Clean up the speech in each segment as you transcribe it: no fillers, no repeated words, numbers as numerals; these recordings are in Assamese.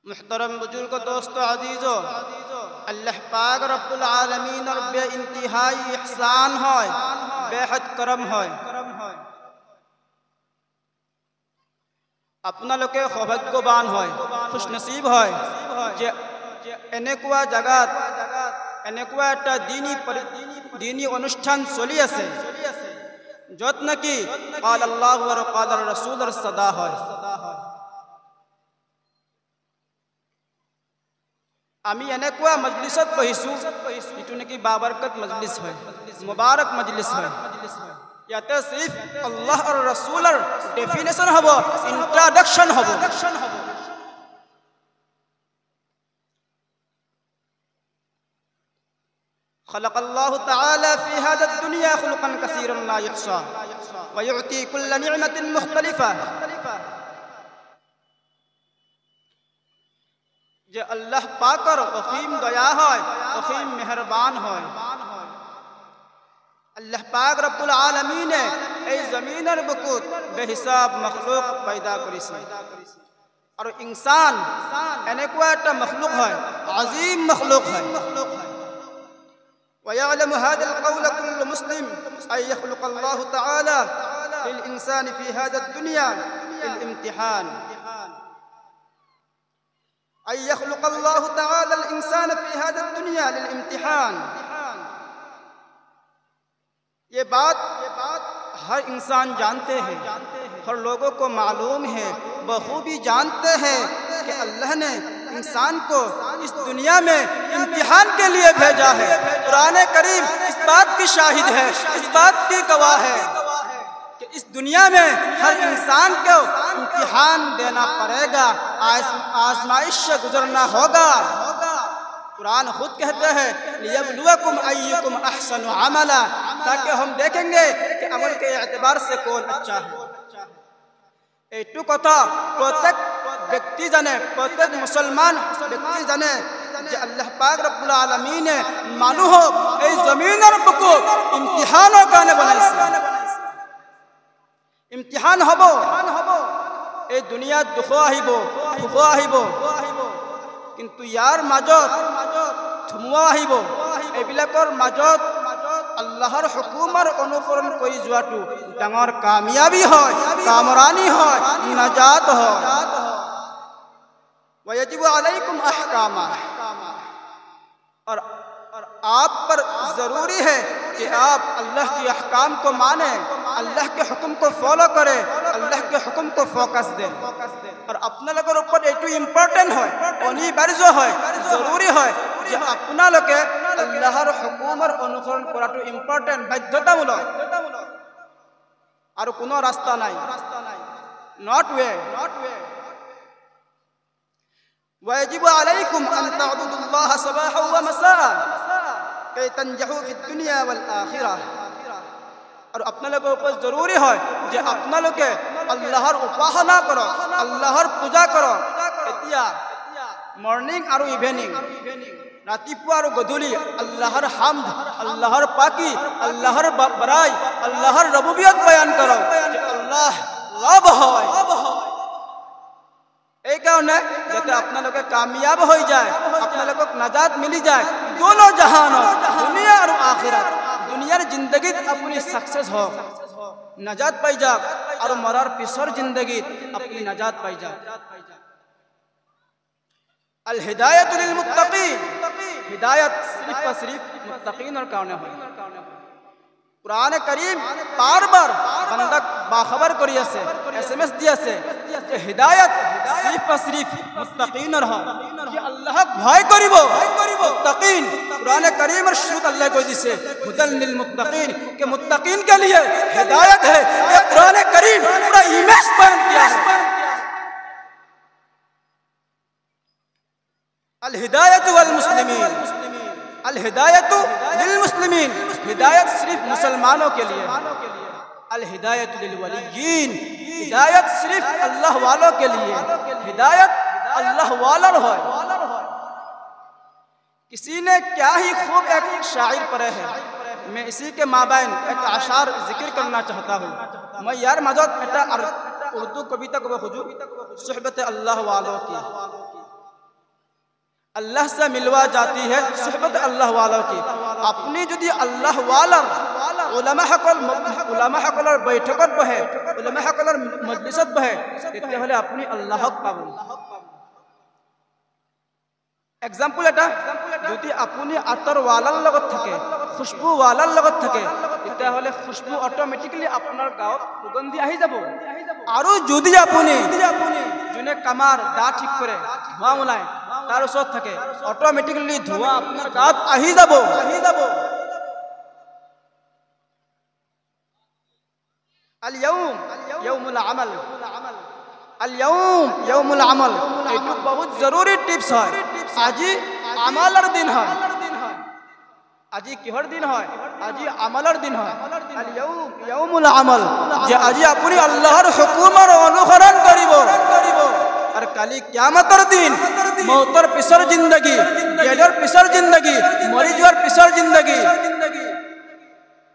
मुहतरम बुजुर्ग दोस्तों अजीजो, अल्लाह पाक रब्बुल आलमीन और बे इंतहाई इहसान है, बेहद करम है। अपना लोके सौभाग्यवान है, खुश नसीब है जे এনেকুৱা জাগাত এনেকুৱা একটা দীনী অনুষ্ঠান চলি আছে যত নাকি কাল আল্লাহ আৰ কাল ৰাসূলেৰ সদা হয়। আমি এনেকুৱা মজলিসত বহিছো ইটো নাকি বাবরকত মজলিস হয়, মুবারক মজলিস হয়। ইয়াতে সিফ আল্লাহ আর রাসূলের ডেফিনেশন হবো, ইন্ট্রোডাকশন হবো। خلق الله تعالى في هذا الدنيا خلقا كثيرا لا يحصى ويعطي كل نعمة مختلفة। যে আল্লাহ পাকের অসীম দয়া হয়, অসীম মেহেরবান হয়। আল্লাহ পাক রব্বুল আলামিনে এই জমিনের বুকুত বেহিসাব মখলুক পয়দা করেছে। আর ইনসান এনেকুৱা একটা মখলুক হয়, আজিম মখলুক হয়। ويعلم هذا القول كل مسلم أن يخلق الله تعالى للإنسان في هذا الدنيا للامتحان، أن يخلق الله تعالى الإنسان في هذا الدنيا للامتحان। ये बात हर इंसान जानते हैं, हर लोगों को मालूम है, बखूबी जानते हैं कि अल्लाह ने इंसान को इस दुनिया में इम्तिहान के लिए भेजा है। कुरान करीम इस बात की शाहिद है, इस बात की गवाह है कि इस दुनिया में हर इंसान को इम्तिहान देना पड़ेगा, आजमाइश से गुजरना होगा। कुरान खुद कहते हैं लियब्लुवकुम अय्युकुम अहसनु अमला, ताकि हम देखेंगे कि अमल के एतबार से कौन अच्छा है। এইটো কথা প্রত্যেক ব্যক্তি জানে, প্রত্যেক মুসলমান ব্যক্তি জানে যে আল্লাহ পাক রব্বুল আলামিনে মানুহক এই জমিনৰ বুকুত ইমতিহানৰ কাৰণে বনাইছে। ইমতিহান হ'ব, এই দুনিয়াত দুখ আহিব, সুখ আহিব, কিন্তু ইয়াৰ মাজত ধুমুহা আহিব। এইবিলাকৰ মাজত আল্লাহৰ হুকুমৰ অনুসৰণ কৰি যোৱাটো ডাঙৰ কামিয়াবি হয়, কামৰানি হয়, নাজাত হয়। वयजिब अलैकुम अहकामा, और आप पर जरूरी है कि आप अल्लाह के अहकाम को माने, अल्लाह के हुक्म को फॉलो करें, अल्लाह के हुक्म को फोकस दें। और अपना लोगों ऊपर एटू इम्पोर्टेंट है, अनिवार्य है, जरूरी है যে আপোনালোকে আল্লাহর হুকুমৰ অনুসৰণ কৰাটো ইম্পৰ্টেন্ট, বাধ্যতামূলক, আৰু কোনো ৰাস্তা নাই, নট ওয়ে। ويجب عليكم أن تعبدوا الله صباحا ومساء كي تنجحوا في الدنيا والآخرة। और अपना लोगों ऊपर जरूरी है যে আপোনালোকে আল্লাহর উপাসনা করো, আল্লাহর পূজা করো। এতিয়া মর্নিং আৰু ইভিনিং, ৰাতিপুৱা আৰু গধূলি আল্লাহর হামদ, আল্লাহর পাকি, আল্লাহর বড়াই, আল্লাহর রবুবিয়ত বয়ান করো যে আল্লাহ রব হয়। এই কারণে যাতে আপনাদের কামিয়াব হয়ে যায়, আপনাদের নাজাত মিলি যায় দোনো জাহানত, দুনিয়া আর আখিরাত। দুনিয়ার জিন্দগিত আপনি সাকসেস হোক, নাজাত পাই যাক, আর মরার পিছর জিন্দগিত আপনি নাজাত পাই যাক। আল হিদায়াতু লিল মুত্তাকিন, হিদায়াত সির্ফ और सिर्फ মুত্তাকিনের কারণে হয়। কুরআন কারীম বারবার বান্দাক বাখবর করি আছে, এসএমএস দি আছে যে হিদায়াত সির্ফ और सिर्फ মুত্তাকিনের হয়, যে আল্লাহক ভয় করিব মুত্তাকিন। কুরআন কারীমের শুরুত আল্লাহ কই দিছে হুদাল লিল মুত্তাকিন, कि मुत्तकीन के लिए हिदायत है। ये कुरान करीम पूरा इमेज बयान किया है। अल हिदायत वल मुस्लिमीन, अल हिदायत लिल मुस्लिमीन, हिदायत सिर्फ मुसलमानों के लिए। अल हिदायत लिल वलियीन, हिदायत सिर्फ अल्लाह वालों के लिए। हिदायत अल्लाह वाला है। किसी ने क्या ही खूब एक शायर पढ़े है, मैं इसी के माबैन एक आशार जिक्र करना चाहता हूँ। मैं यार मदद उर्दू कविता को खुजू सोहबत अल्लाह वालों की अल्लाह से मिलवा जाती है सोहबत अल्लाह वालों की। अपनी যদি আল্লাহ ওয়ালার উলামাসকলৰ বৈঠকত বহে, উলামাসকলৰ মজলিছত বহে, তেতিয়াহ'লে আপুনি আল্লাহক পাব। এক্সাম্পল এটা, যদি আপুনি আতর ওয়ালাৰ লগত থাকে, খুশবু ওয়ালাৰ লগত থাকে, তেতিয়াহ'লে খুশবু অটোমেটিক্যালি আপোনাৰ গাঁৱত সুগন্ধি আহি যাব। আৰু যদি আপুনি যোনে কামাৰ দা ঠিক কৰে, ধোঁৱা ওলায়, তাৰ ওচৰত থাকে, অটোমেটিক্যালি ধোঁৱা আপোনাৰ গাত আহি যাব। اليوم يوم العمل, اليوم يوم العمل, এইটো বহুত জৰুৰী টিপছ হয়। আজি আমালৰ দিন হয়। আজি কিহৰ দিন হয়? আজি আমালৰ দিন হয়। اليوم يوم العمل, যে আজি আপুনি আল্লাহৰ হুকুমৰ অনুসৰণ কৰিব। আৰু কালি কিয়ামতৰ দিন, মৌতৰ পিছৰ জিন্দগী, জেলৰ পিছৰ জিন্দগী, মৰি যোৱাৰ পিছৰ জিন্দগী।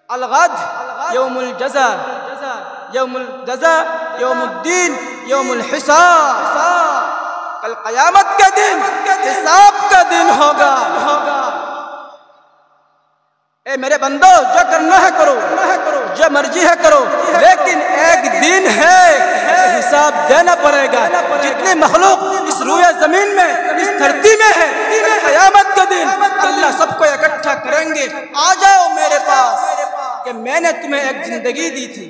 الغد يوم الجزاء, يوم الجزاء, يوم الدين, يوم الحساب. कल क़यामत का दिन हिसाब का दिन होगा। ए मेरे बंदो, जो करना है करो, जो मर्जी है करो, लेकिन एक दिन है हिसाब देना पड़ेगा। जितनी मखलूक इस रूए जमीन में, इस धरती में है, क़यामत का दिन अल्लाह सबको इकट्ठा करेंगे। आ जाओ मेरे पास कि मैंने तुम्हें एक जिंदगी दी थी,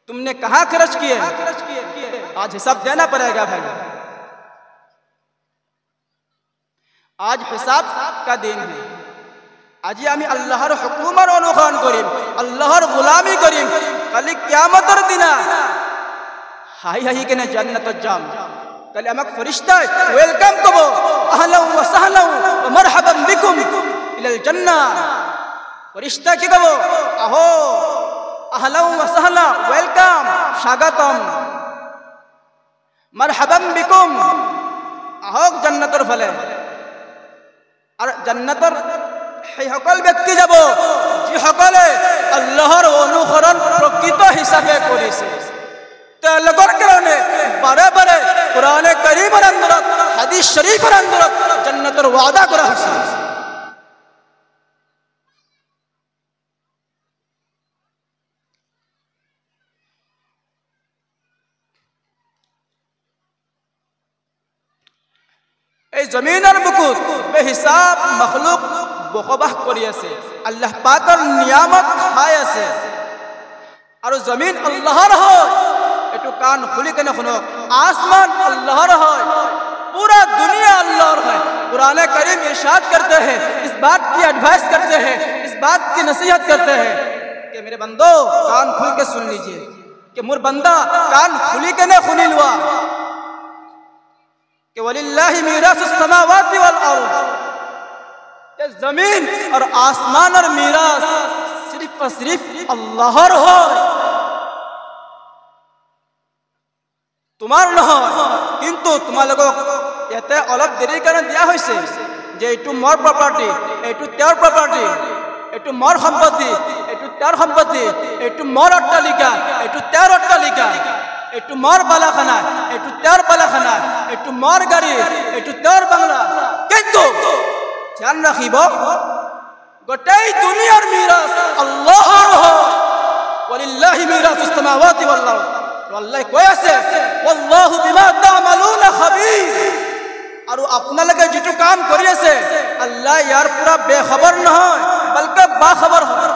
तुमने कहाँ खर्च किए? आज हिसाब देना पड़ेगा भाई। आज हिसाब का दिन है। আজি আমি আল্লাহর হুকুমৰ অনুসৰণ কৰিম, আল্লাহৰ গোলামি কৰিম। কালি কিয়ামতৰ দিনা হাই হাই কেনে জান্নাতত যাম। কালি আমাক ফেরেশতাই ওয়েলকাম করব, আহলান ওয়া সাহলান ওয়া মারহাবান বিকুম ইলাল জান্নাহ। ফেরেশতা কি কব? আহো, আহলান ওয়া সাহলান, ওয়েলকাম, স্বাগতম, মারহাবান বিকুম, আহক জান্নাতৰ ফালে। আৰ জান্নাতৰ সেই সকল ব্যক্তি যাব যিসকলে আল্লাহৰ অনুসৰণ প্ৰকৃত হিচাপে কৰিছে। তেওঁলোকৰ কাৰণে বাৰে বাৰে কোৰআনে কাৰীমৰ আন্দৰত, হাদিস শৰীফৰ আন্দৰত জান্নাতৰ ওয়াদা কৰা হৈছে। এই জমিনৰ বুকুত বেহিসাব মখলুক বসবাস কৰি আছে, আল্লাহ পাকৰ নিয়ামত খাই আছে। আৰু জমিন আল্লাহৰ হয়, এইটো কাণ খুলি কেনে শুনক। आसमान अल्लाहर है, पूरा दुनिया अल्लाहर है। कुरान करीम इरशाद करते हैं, इस बात की एडवाइस करते हैं, इस बात की नसीहत करते हैं कि मेरे बंदो कान खुल के सुन लीजिए, कि मुर बंदा कान खुली के ने खुली लुआ कि वलिल्लाहि मीरासुस समावाति वल अर्द, ये जमीन और आसमान और मीरास सिर्फ और सिर्फ अल्लाहर हो, তোমার নহয়। কিন্তু তোমালোকক ইয়াতে অলপ দেৰি কাৰণে দিয়া হৈছে যে এইটো মোৰ প্ৰপাৰ্টি, এইটো তেওঁৰ প্ৰপাৰ্টি, এইটো মোৰ সম্পত্তি, এইটো তেওঁৰ সম্পত্তি, এইটো মোৰ অট্টালিকা, এইটো তেওঁৰ অট্টালিকা, এইটো মোৰ বালাখানা, এইটো তেওঁৰ বালাখানা, এইটো মোৰ গাড়ী, এইটো তেওঁৰ বাংলা। কিন্তু ধ্যান ৰাখিব গোটেই দুনিয়াৰ মিৰাস আল্লাহৰ হয়। ওয়ালিল্লাহি মিৰাসুস সামাওয়াতি ওয়াল আৰদ। আল্লাহ কৈ আছে ওয়াল্লাহু বিমা তা'মালুনা খাবীৰ। আৰু আপোনালোকে যেটো কাম কৰি আছে আল্লাহ ইয়াৰ পুৰা বেখবৰ নহয়, বলকে বাখবৰ হয়।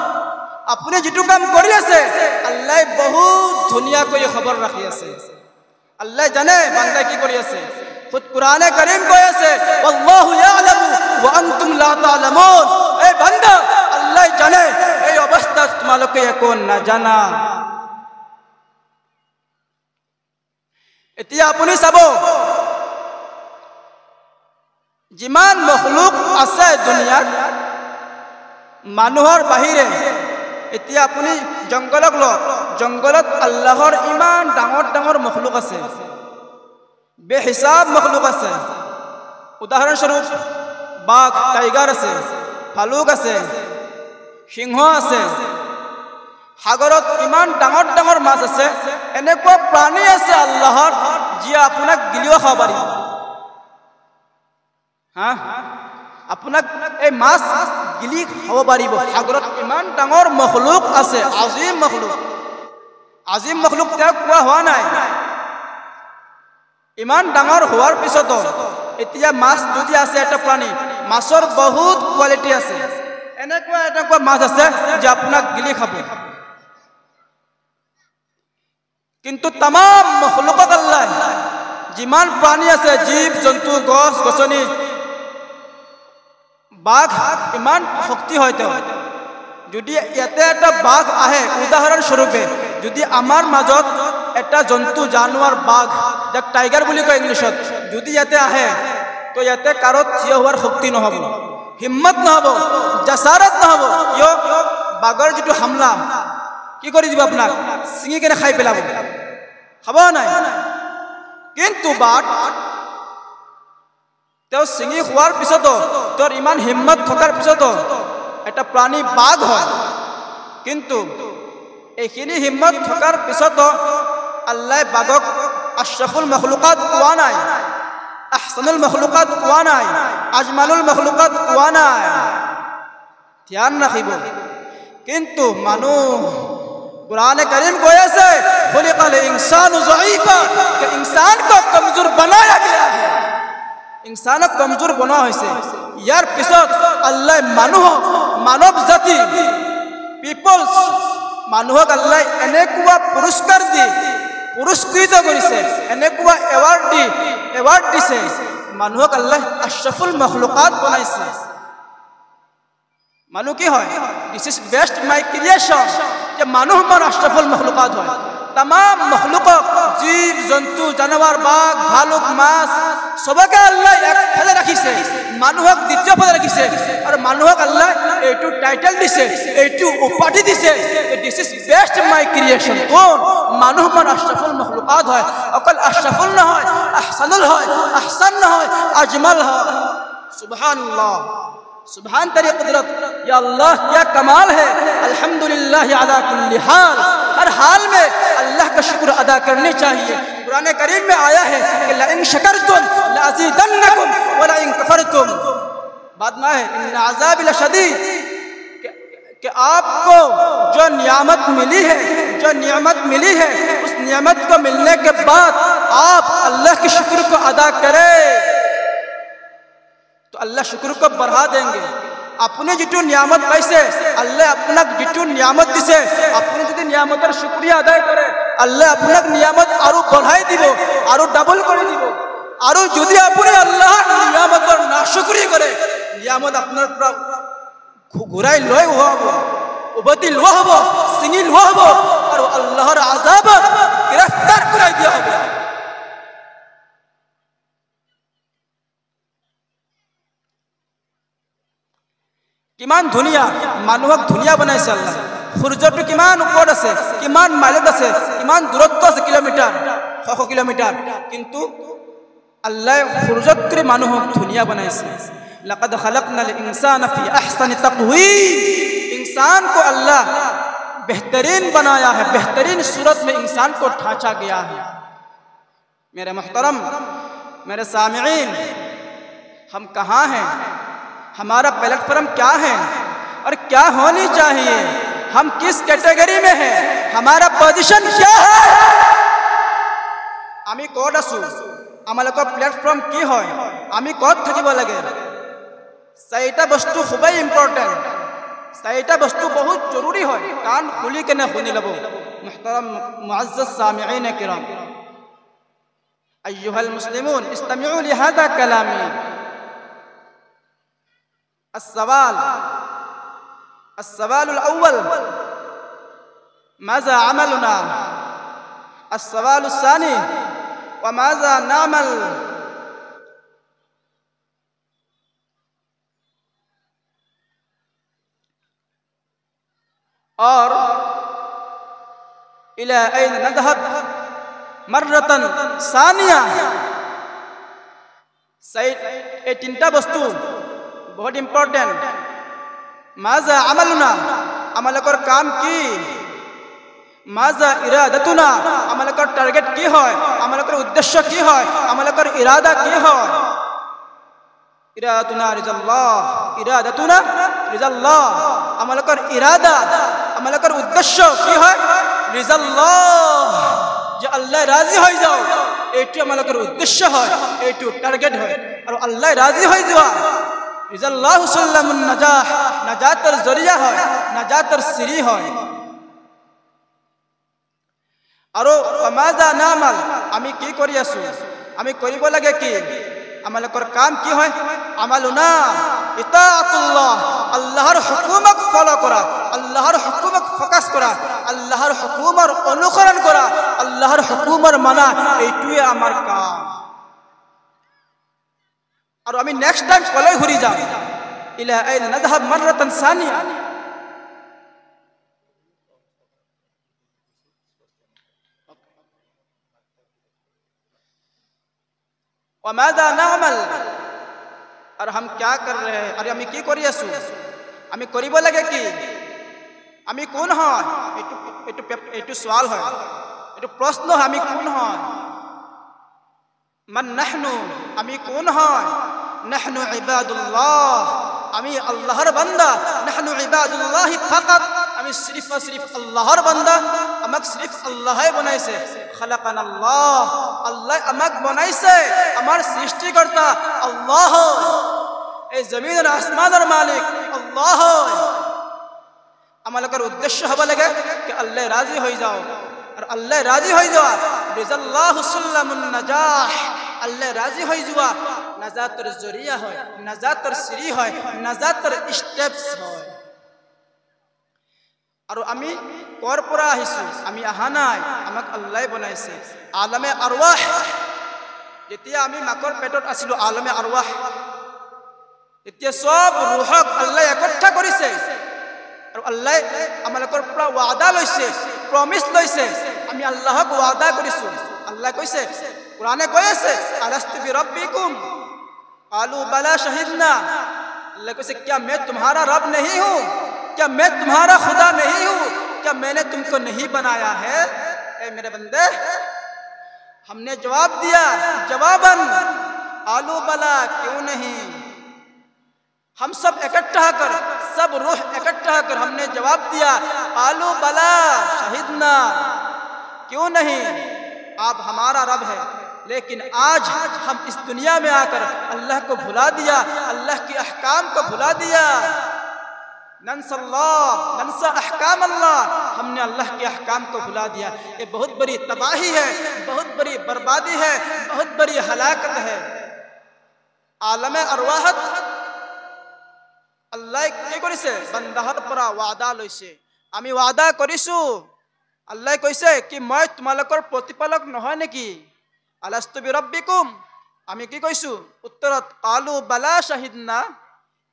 আপুনি যেটো কাম কৰি আছে আল্লাহ বহুত ধুনীয়াকৈ খবৰ ৰাখি আছে। আল্লাহ জানে বান্দা কি কৰি আছে। খুদ কুরআনে কারীম কৈ আছে ওয়াল্লাহু ইয়ালামু ওয়া আনতুম লা তা'লামুন। এই বান্দা আল্লাহ জানে, এই অৱস্থা তোমালোকে একো নাজানা। এতিয়া আপুনি চাব যিমান মখলুক আছে দুনিয়াত মানুহৰ বাহিৰে, এতিয়া আপুনি জংগলক লওক, জংগলত আল্লাহৰ ইমান ডাঙৰ ডাঙৰ মখলুক আছে, বেহিসাব মখলুক আছে। উদাহৰণস্বৰূপ বাঘ, টাইগাৰ আছে, ভালুক আছে, সিংহ আছে। সাগৰত ইমান ডাঙৰ ডাঙৰ মাছ আছে, এনেকুৱা প্ৰাণী আছে আল্লাহৰ যিয়ে আপোনাক গিলিও খাব পাৰিব। হা আপোনাক এই মাছ গিলি খাব পাৰিব। সাগৰত ইমান ডাঙৰ মখলুক আছে, আজিম মখলুক। আজিম মখলুক তেওঁক কোৱা হোৱা নাই। ইমান ডাঙৰ হোৱাৰ পিছতো এতিয়া মাছ যদি আছে এটা প্ৰাণী, মাছৰ বহুত কোৱালিটি আছে। এনেকুৱা এনেকুৱা মাছ আছে যে আপোনাক গিলি খাব। কিন্তু তামাম মখলুকক আল্লাহ যিমান প্ৰাণী আছে, জীৱ জন্তু, গছ গছনি, বাঘ, ইমান শক্তি হয় তেওঁ। যদি ইয়াতে এটা বাঘ আহে উদাহৰণস্বৰূপে, যদি আমাৰ মাজত এটা জন্তু জানোৱাৰ বাঘ, যাক টাইগাৰ বুলি কয় ইংলিছত, যদি ইয়াতে আহে তো ইয়াতে কাৰো থিয় হোৱাৰ শক্তি নহ'ব, হিম্মত নহ'ব, জাছাৰত নহ'ব। কিয়? বাঘৰ যিটো হামলা কি কৰি দিব আপোনাক, ছিঙি কেনে খাই পেলাব, খাব নাই। কিন্তু বাঘ তেওঁ ছিঙি খোৱাৰ পিছতো, তোৰ ইমান হিম্মত থকাৰ পিছতো এটা প্ৰাণী বাঘ হয়। কিন্তু এইখিনি হিম্মত থকাৰ পিছতো আল্লাহ বাঘক আশৰাফুল মখলুকাত কোৱা নাই, আহসানুল মখলুকাত কোৱা নাই, আজমালুল মখলুকাত কোৱা নাই। ধ্যান ৰাখিব। কিন্তু মানুহ, कुरान करीम को ऐसे खुलिक़ल इंसानु ज़ईफ़ा कि इंसान को कमजोर बनाया गया है, इंसान कमजोर बना হৈছে। ইয়াৰ পিছত আল্লাহ মানৱ জাতি পিপলস মানুহক আল্লাহ এনেকুৱা পুৰস্কাৰ দি পুৰস্কৃত কৰিছে, এনেকুৱা এৱাৰ্ড দিছে, মানুহক আল্লাহ আশৰাফুল মখলুকাত বনাইছে। মানুহ কি হয়? দিস ইজ বেস্ট মাই ক্ৰিয়েশন, যে মানুহ মোৰ আশৰাফুল মখলুকাত হয়। तमाम मखलूকক, জীৱ জন্তু, জানোৱাৰ, বাঘ, ভালুক, মাছ সবকে আল্লাহ একফালে ৰাখিছে, মানুহক দ্বিতীয় ফালে ৰাখিছে। আৰু মানুহক আল্লাহ এইটো টাইটেল দিছে, এইটো উপাধি দিছে, দিস ইজ বেস্ট মাই ক্ৰিয়েশন। কোন? মানুহ মোৰ আশৰাফুল মখলুকাত হয়। অকল আশৰাফুল নহয়, আহসানুল হয়, আহসান নহয়, আজমাল হয়। সুবহানাল্লাহ, सुबहान तेरी कुदरत, या अल्लाह क्या कमाल है। अल्हम्दुलिल्लाह अला कुल्ली हाल, हर हाल में अल्लाह का शुक्र अदा करनी चाहिए। कुरान करीम में आया है कि लइन शकरतुम लअज़ीदन्नकुम व लइन कफरतुम, बाद में है इन अज़ाबी लशदीद, कि आपको जो नियामत मिली है उस नियामत को मिलने के बाद आप अल्लाह के शुक्र को अदा करें तो अल्लाह शुक्र को बढ़ा देंगे। अपने जितु नियामत पाइसे अल्लाह अपनाक जितु नियामत दिसे, अपने যদি নিয়ামতৰ শুকৰিয়া আদায় কৰে আল্লাহ আপোনাক নিয়ামত আৰু বঢ়াই দিব, আৰু ডাবল কৰি দিব। আৰু যদি আপুনি আল্লাহৰ নিয়ামতৰ নাশুকৰি কৰে, নিয়ামত আপোনাৰ পৰা ঘূৰাই লৈ হ'ব, উভতি লোৱা হ'ব, ছিঙি লোৱা হ'ব, আৰু আল্লাহৰ আযাবত গ্ৰেফতাৰ কৰাই দিয়া হ'ব। কিমান ধুনীয়া মানুহক ধুনীয়া বনাইছে আল্লাহ। সূৰ্যটো কিমান ওপৰত আছে, কিমান মাইলত আছে, কিমান দূৰত্ব আছে, কিলোমিটাৰ, 100 কিলোমিটাৰ, কিন্তু আল্লাহ সূৰ্যতকৈ মানুহক ধুনীয়া বনাইছে। लक़द खलक़नल इंसान फी अहसन तक़वीम, इंसान को अल्लाह बेहतरीन बनाया है, बेहतरीन सूरत में इंसान को ढांचा गया है। मेरे मोहतरम, मेरे सामिईन, हम कहाँ हैं? हमारा प्लेटफॉर्म क्या है और क्या होनी चाहिए? हम किस कैटेगरी में हैं? हमारा पोजीशन क्या है? आमी कत आसु, आमालोकर प्लेटफॉर्म की হয়, आमी कत থাকিব লাগে। চাৰিটা বস্তু খুবই ইম্পৰ্টেণ্ট, চাৰিটা বস্তু বহুত জৰুৰী হয়। কাণ খুলি কেনে শুনি ল'ব। মুহতাৰাম মুআজ্জাজ সামিঈন কিৰাম, আইয়ুহাল মুসলিমুন ইস্তামিউ লিহাদা কালামি। السوال الأول ماذا عملنا؟ السوال الثاني وماذا نعمل؟ और إلى أين نذهب مرة ثانية। এই তিনটা বস্তু बहुत इम्पोर्टेंट। माजा अमलना, अमलकर काम की, माजा इरादतुना, अमलकर टारगेट की है, अमलकर उद्देश्य की है, अमलकर इरादा की है। ইরাদাতুনা রিজাল্লাহ, ইরাদাতুনা রিজাল্লাহ। আমাদের ইরাদা, আমাদের উদ্দেশ্য কি হয়? রিজাল্লাহ, যে আল্লাহ রাজি হয়ে যাও, এইটি আমাদের উদ্দেশ্য হয়, এইটু টার্গেট হয়। আর আল্লাহ রাজি হয়ে যাওয়া, রিজাল্লাহু সাল্লামুন নাজাহ, নাজাতের জরিয়া হয়, নাজাতের সিঁড়ি হয়। আৰু আমাজা নামাল, আমি কি কৰি আছো, আমি কৰিব লাগে কি, আমালোকৰ কাম কি হয়? আমালুনা ইতাআতুল্লাহ, আল্লাহৰ হুকুমক ফলো কৰা, আল্লাহৰ হুকুমক ফোকাস কৰা, আল্লাহৰ হুকুমৰ অনুসৰণ কৰা, আল্লাহৰ হুকুমৰ মানা, এইটোৱে আমাৰ কাম। আৰু আমি নেক্সট টাইম কলৈ ঘূৰি যাম? ইলা আইনা নাযহাব মাৰৰাতান সানিয়া। وماذا نعمل, और हम क्या कर रहे हैं? अरे আমি কি কৰি আছো, আমি কৰিব লাগে কি, আমি কোন হয়? এইটো সওয়াল হয়, এইটো প্ৰশ্ন হয়, আমি কোন হয়? মান নাহনু, আমি কোন হয়? নাহনু ইবাদুল্লাহ, আমি আল্লাহর বান্দা। নাহনু ইবাদুল্লাহ ফাকাত, আমি সিরিফ সিরিফ আল্লাহর বান্দা। আমাক সিরিফ আল্লাহই বানাইছে। খালাকানাল্লাহ, আল্লাহ আমাক বানাইছে, আমার সৃষ্টিকর্তা আল্লাহ। এই জমিন আর আসমানের মালিক আল্লাহ। আমাদের উদ্দেশ্য হবা লাগে কি আল্লাহ রাজি হয়ে যাও, আর আল্লাহ রাজি হয়ে যাওয়া রিজাল্লাহু সাল্লামুন নাজাহ, আল্লাহ রাজি হয়ে যাওয়া নাজাতের জরিয়া হয়, নাজাতের সিঁড়ি হয়, নাজাতের স্টেপস হয়। আৰু আমি কৰ পৰা আহিছো? আমি আহা নাই, আমাক আল্লাহ বনাইছে। আলমে আৰৱাহ, যেতিয়া আমি মাকৰ পেটত আছিলো, আলমে আৰৱাহ, এতিয়া সব ৰুহক আল্লাহ একত্ৰিত কৰিছে। আৰু আল্লাহ আমালোকৰ পৰা ওয়াদা লৈছে, প্ৰমিস লৈছে। আমি আল্লাহক ওয়াদা কৰিছো। আল্লাহ কৈছে, কোৰআনে কৈ আছে, আলাস্তু বিৰব্বিকুম কালু বালা শাহিদনা। अल्लाह कहते क्या मैं तुम्हारा रब नहीं हूँ? क्या मैं तुम्हारा खुदा नहीं हूँ? क्या मैंने तुमको नहीं बनाया है? ए मेरे बंदे, हमने जवाब दिया, जवाबन आलू बला, क्यों नहीं। हम सब इकट्ठा कर, सब रूह इकट्ठा कर हमने जवाब दिया, आलू बला शहीदना, क्यों नहीं, आप हमारा रब है। लेकिन आज हम इस दुनिया में आकर अल्लाह को भुला दिया, अल्लाह के अहकाम को भुला दिया। नंसा अहकाम अल्लाह, हमने अल्लाह के अहकाम को भुला दिया। ये बहुत बड़ी तबाही है, बहुत बड़ी बर्बादी है, बहुत बड़ी हलाकत है। आलमे अरवाहत আল্লাহ কি কৰিছে? বান্দাহৰ পৰা ওয়াদা লৈছে। আমি ওয়াদা কৰিছো। আল্লাহ কৈছে কি মই তোমালোকৰ প্ৰতিপালক নহয় নেকি? আলাস্তু বিৰব্বিকুম, আমি কি কৈছো? উত্তৰত কালু বালা শাহিদনা,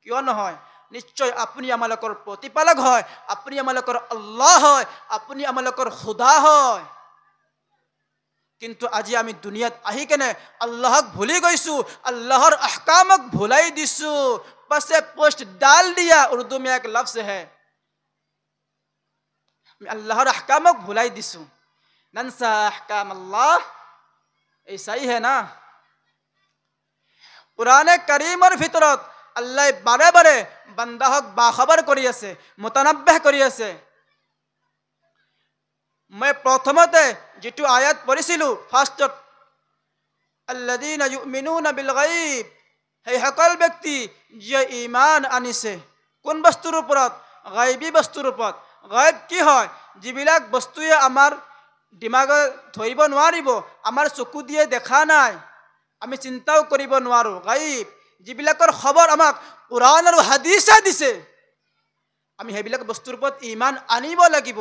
কিয় নহয়, নিশ্চয় আপুনি আমালোকৰ প্ৰতিপালক হয়, আপুনি আমালোকৰ আল্লাহ হয়, আপুনি আমালোকৰ খুদা হয়। কিন্তু আজি আমি দুনিয়াত আহি কেনে আল্লাহক ভুলি গৈছো, আল্লাহর अहकामक भुलाई दिसु। पसे पोस्ट डाल दिया, उर्दू में एक लफ्ज है, अल्लाहर अहकामक भुलाई दिसु। नंसा अहकाम अल्लाह, ऐसा ही है ना। कुराने करीमर ভিতৰত আল্লাহ বাৰে বাৰে বান্দাহক বাখবৰ কৰি আছে, মুতানাব্বিহ কৰি আছে। मैं प्रथमते जितु आयत पढ़िছিলো फार्स्टत, अल्लाযীনা युमिनूना बिल गायब, সেই সকল ব্যক্তি যে ঈমান আনিছে কোন বস্তুৰ ওপৰত? গায়বী বস্তুৰ ওপৰত। গায়ব কি হয়? যিবিলাক বস্তুৱে আমাৰ দিমাগত ধৰিব নোৱাৰিব, আমাৰ চকু দিয়ে দেখা নাই, আমি চিন্তাও কৰিব নোৱাৰো। গায়ব যিবিলাকৰ খবৰ আমাক কুৰাণ আৰু হাদিছে দিছে, আমি সেইবিলাক বস্তুৰ ওপৰত ঈমান আনিব লাগিব।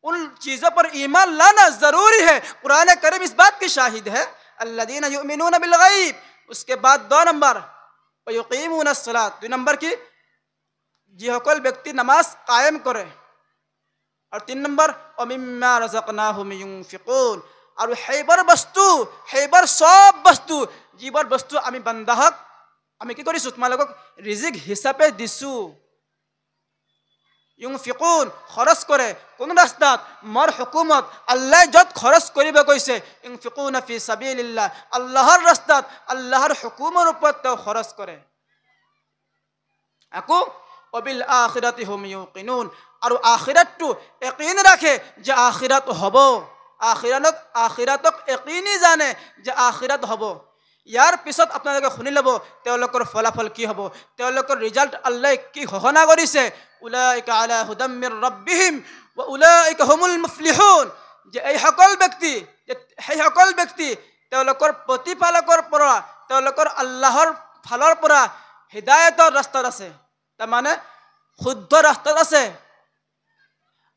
उन चीजों पर ईमान लाना जरूरी है। कुरान करीम इस बात की शाहिद है, अल्लज़ीना युमिनूना बिल गायब। उसके बाद 2 नंबर व युकीमूना सलात, 2 नंबर की जिहकल व्यक्ति नमाज कायम करे। और 3 नंबर व मिम्मा रज़क़नाहुम युनफिकून। और हेबर बस्तु, हेबर सब बस्तु, जीवर बस्तु आमी बंदाहक आमी की करिसु, তোমালোকক রিজিক হিসাবে দিছু। युनफिकून खरच करे কোন রাস্তাত? মর হুকুমত আল্লাহ যত খরচ করিব কইছে, ইনফিকুনা ফি সাবিলিল্লাহ, আল্লাহর রাস্তাত আল্লাহর হুকুমের উপর তো খরচ করে। আকৌ অবিল আখিৰাতি হুম ইউকিনুন, আৰু আখিৰাতটো ইয়াকিন ৰাখে যে আখিৰাত হ'ব। আখিৰাতক ইয়াকিনি জানে যে আখিৰাত হ'ব। ইয়াৰ পিছত আপোনালোকে শুনি ল'ব তেওঁলোকৰ ফলাফল কি হ'ব, তেওঁলোকৰ ৰিজাল্ট আল্লাহ কি ঘোষণা কৰিছে। উলাইকা আলা হুদাম মিৰ ৰাব্বিহিম ওয়া উলাইকা হুমুল মুফলিহুন, যে সেই সকল ব্যক্তি তেওঁলোকৰ প্ৰতিপালকৰ পৰা, তেওঁলোকৰ আল্লাহৰ ফালৰ পৰা হিদায়তৰ ৰাস্তাত আছে, তাৰমানে শুদ্ধ ৰাস্তাত আছে।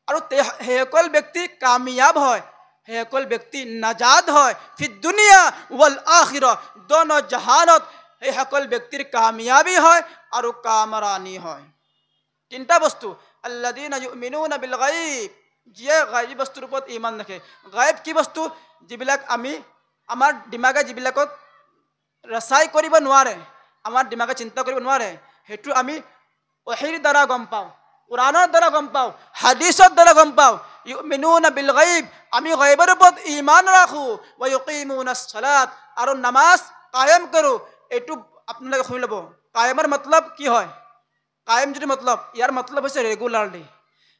আৰু সেইসকল ব্যক্তি কামিয়াব হয়, সেইসকল ব্যক্তি নাজাদ হয়। ফি দুনিয়া ওয়াল আখিৰা, দোনো জাহানত সেইসকল ব্যক্তিৰ কামিয়াবি হয় আৰু কামৰানি হয়। তিনিটা বস্তু, আল্লাযীনা ইউমিনুনা বিল গায়ব, যিয়ে গায়বী বস্তুৰ ওপৰত ইমান ৰাখে। গায়ব কি বস্তু? যিবিলাক আমাৰ দিমাগে যিবিলাকক ৰচাই কৰিব নোৱাৰে, আমাৰ দিমাগে চিন্তা কৰিব নোৱাৰে, সেইটো আমি ওহীৰ দ্বাৰা গম পাওঁ, কোৰাণৰ দ্বাৰা গম পাওঁ, হাদিছৰ দ্বাৰা গম পাওঁ। ইউমিনুনা বিল গায়ব, আমি গায়বৰ ওপৰত ইমান ৰাখোঁ। ওয়া ইউকিমুনাছ সালাত, আৰু নামাজ কায়েম কৰোঁ। এইটো আপোনালোকে শুনি ল'ব, কায়েমৰ মতলব কি হয়? কায়েম যদি মতলব, ইয়াৰ মতলব হৈছে ৰেগুলাৰলি।